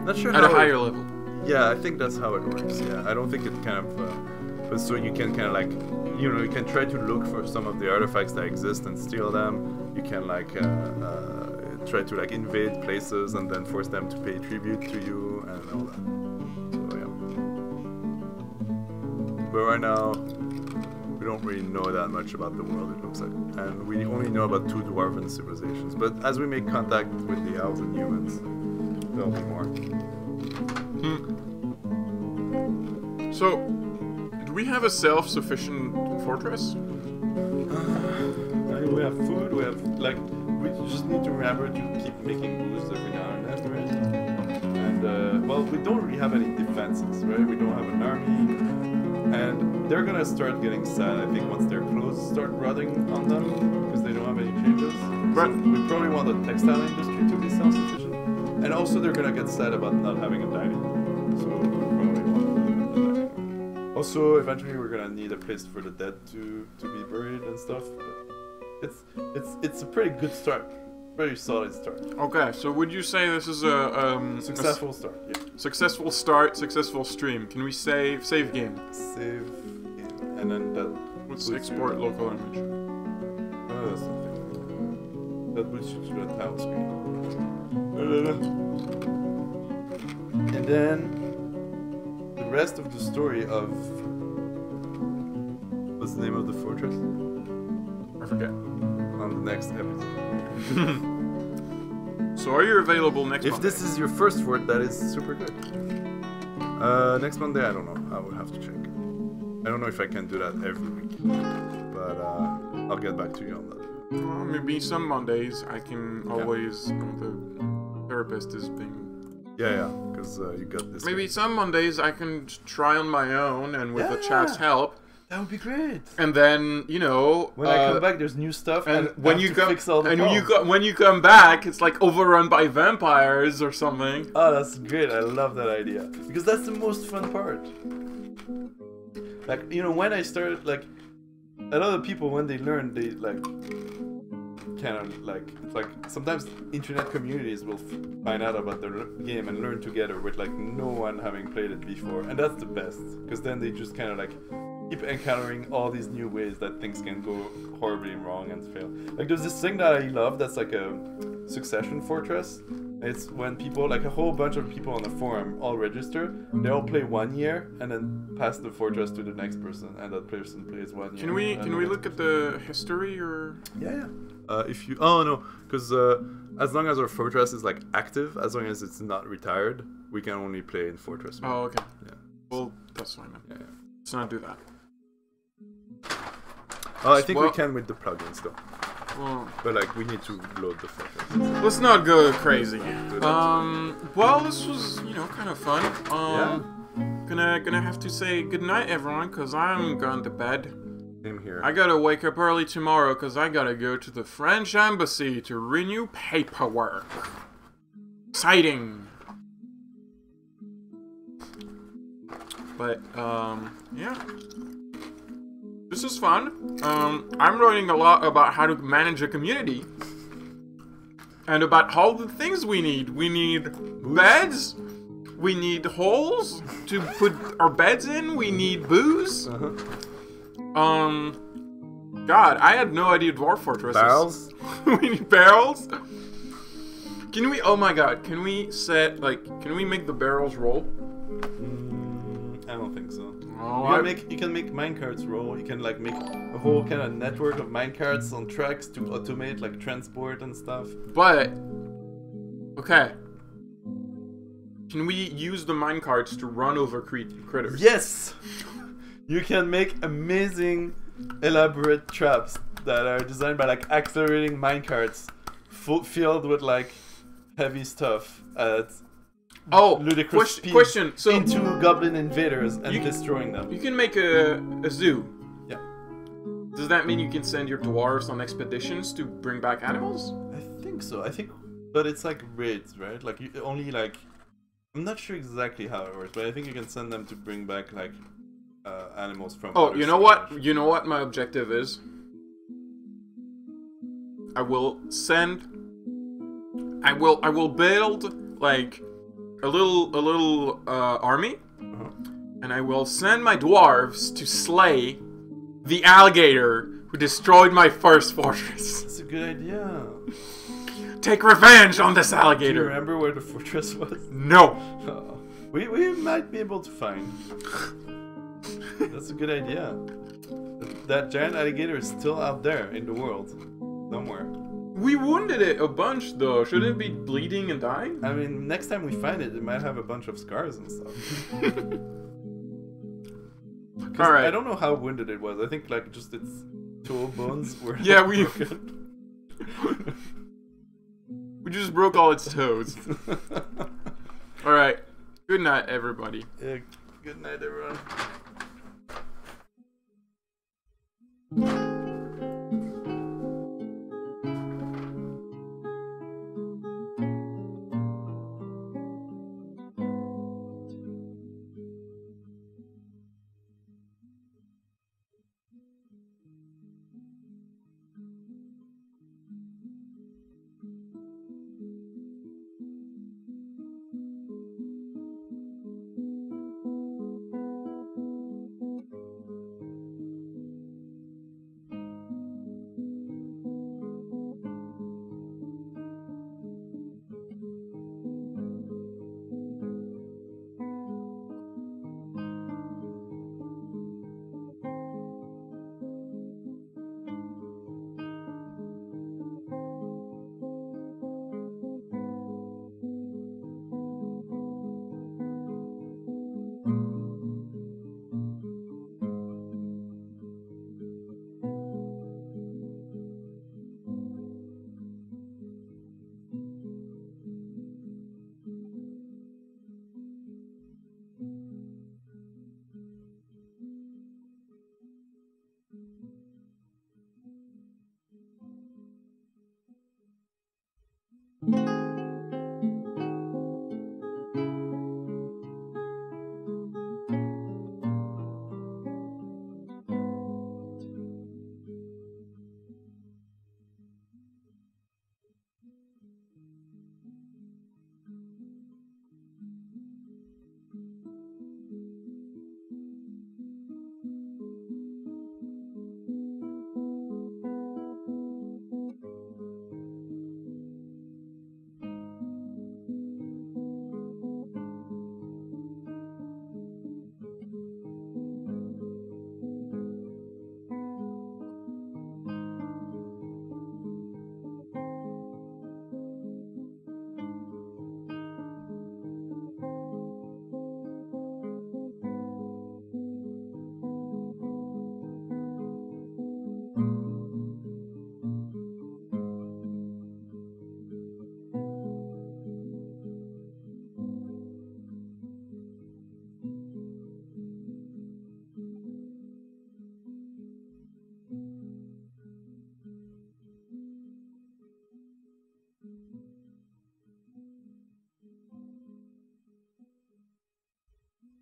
Not sure at a higher level. Yeah, I think that's how it works, yeah. I don't think it kind of, but so you can kind of, like, you can try to look for some of the artifacts that exist and steal them. You can like try to like invade places and then force them to pay tribute to you and all that. So yeah. But right now, we don't really know that much about the world, it looks like. And we only know about 2 dwarven civilizations. But as we make contact with the elves and humans, there'll be more. So, do we have a self-sufficient fortress? We have food, we have, like, we just need to remember to keep making boosts every now and then, right? And, well, we don't really have any defenses, right? We don't have an army. And they're gonna start getting sad, I think, once their clothes start rotting on them, because they don't have any changes. Right. So we probably want the textile industry to be self-sufficient. And also they're gonna get sad about not having a dining. So we probably want a dining. Also, eventually we're gonna need a place for the dead to be buried and stuff. But it's a pretty good start. Very solid start. Okay, so would you say this is a Successful start, yeah. successful start, successful stream? Can we save game? Save game. And then that. Let's export local image. Oh, that's something. That puts you to the tile screen. And then the rest of the story of what's the name of the fortress? I forget. On the next episode. So are you available next If Monday? this is your first fort, that is super good. Next Monday, I don't know. I will have to check. I don't know if I can do that every week, but I'll get back to you on that. Maybe some Mondays I can always. The therapist is being. Yeah, because you got this. Maybe some Mondays I can try on my own and with the chat's help. That would be great. And then when I come back, there's new stuff, and when you come fix all the when you come back, it's like overrun by vampires or something. Oh, that's great! I love that idea because that's the most fun part. Like when I started, like a lot of people when they learn, they like kind of like sometimes internet communities will find out about the game and learn together with like no one having played it before, and that's the best because then they just kind of like keep encountering all these new ways that things can go horribly wrong and fail. Like there's this thing that I love that's like a succession fortress. It's when people, like a whole bunch of people on the forum all register, they all play 1 year and then pass the fortress to the next person and that person plays 1 year. Can we look at the history or? Yeah. If you because as long as our fortress is like active, as long as it's not retired, we can only play in fortress mode. Oh, okay. Yeah. Well, that's fine then. Yeah. Let's not do that. Oh, I think we can with the plugins though. Well, But like we need to load the fortress. let's not go crazy. Well, this was kind of fun. Gonna have to say goodnight, everyone, cause I'm going to bed. Same here. I gotta wake up early tomorrow, cause I gotta go to the French embassy to renew paperwork. Exciting. But yeah. This is fun. I'm learning a lot about how to manage a community. And about all the things we need. We need beds. We need holes to put our beds in. We need booze. God, I had no idea Dwarf Fortress. Barrels? We need barrels. Can we, oh my god, can we make the barrels roll? I don't think so. Oh, You can make minecarts roll. You can like make a whole kind of network of minecarts on tracks to automate like transport and stuff. But okay, can we use the minecarts to run over critters? Yes, you can make amazing, elaborate traps that are designed by like accelerating minecarts, filled with like heavy stuff at ludicrous speed question. So into goblin invaders and destroying them. You can make a zoo. Yeah. Does that mean you can send your dwarves on expeditions to bring back animals? I think so. But it's like raids, right? Like you only like. I'm not sure exactly how it works, but I think you can send them to bring back like animals from. Oh, you know what? You know what my objective is? I will build like a little army, and I will send my dwarves to slay the alligator who destroyed my first fortress. That's a good idea. take revenge on this Do you alligator. remember where the fortress was? No. Oh. We might be able to find. That's a good idea. That giant alligator is still out there in the world. Somewhere. We wounded it a bunch, though. Shouldn't it be bleeding and dying? I mean, next time we find it, it might have a bunch of scars and stuff. Alright. I don't know how wounded it was. I think, like, just its toe bones were Yeah, we... broken. We just broke all its toes. Alright. Good night, everybody. Yeah, good night, everyone.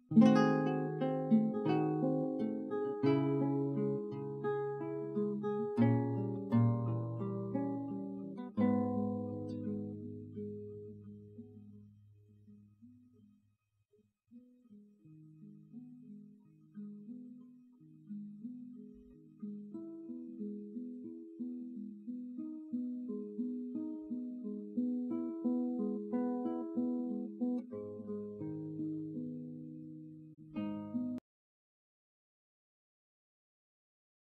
you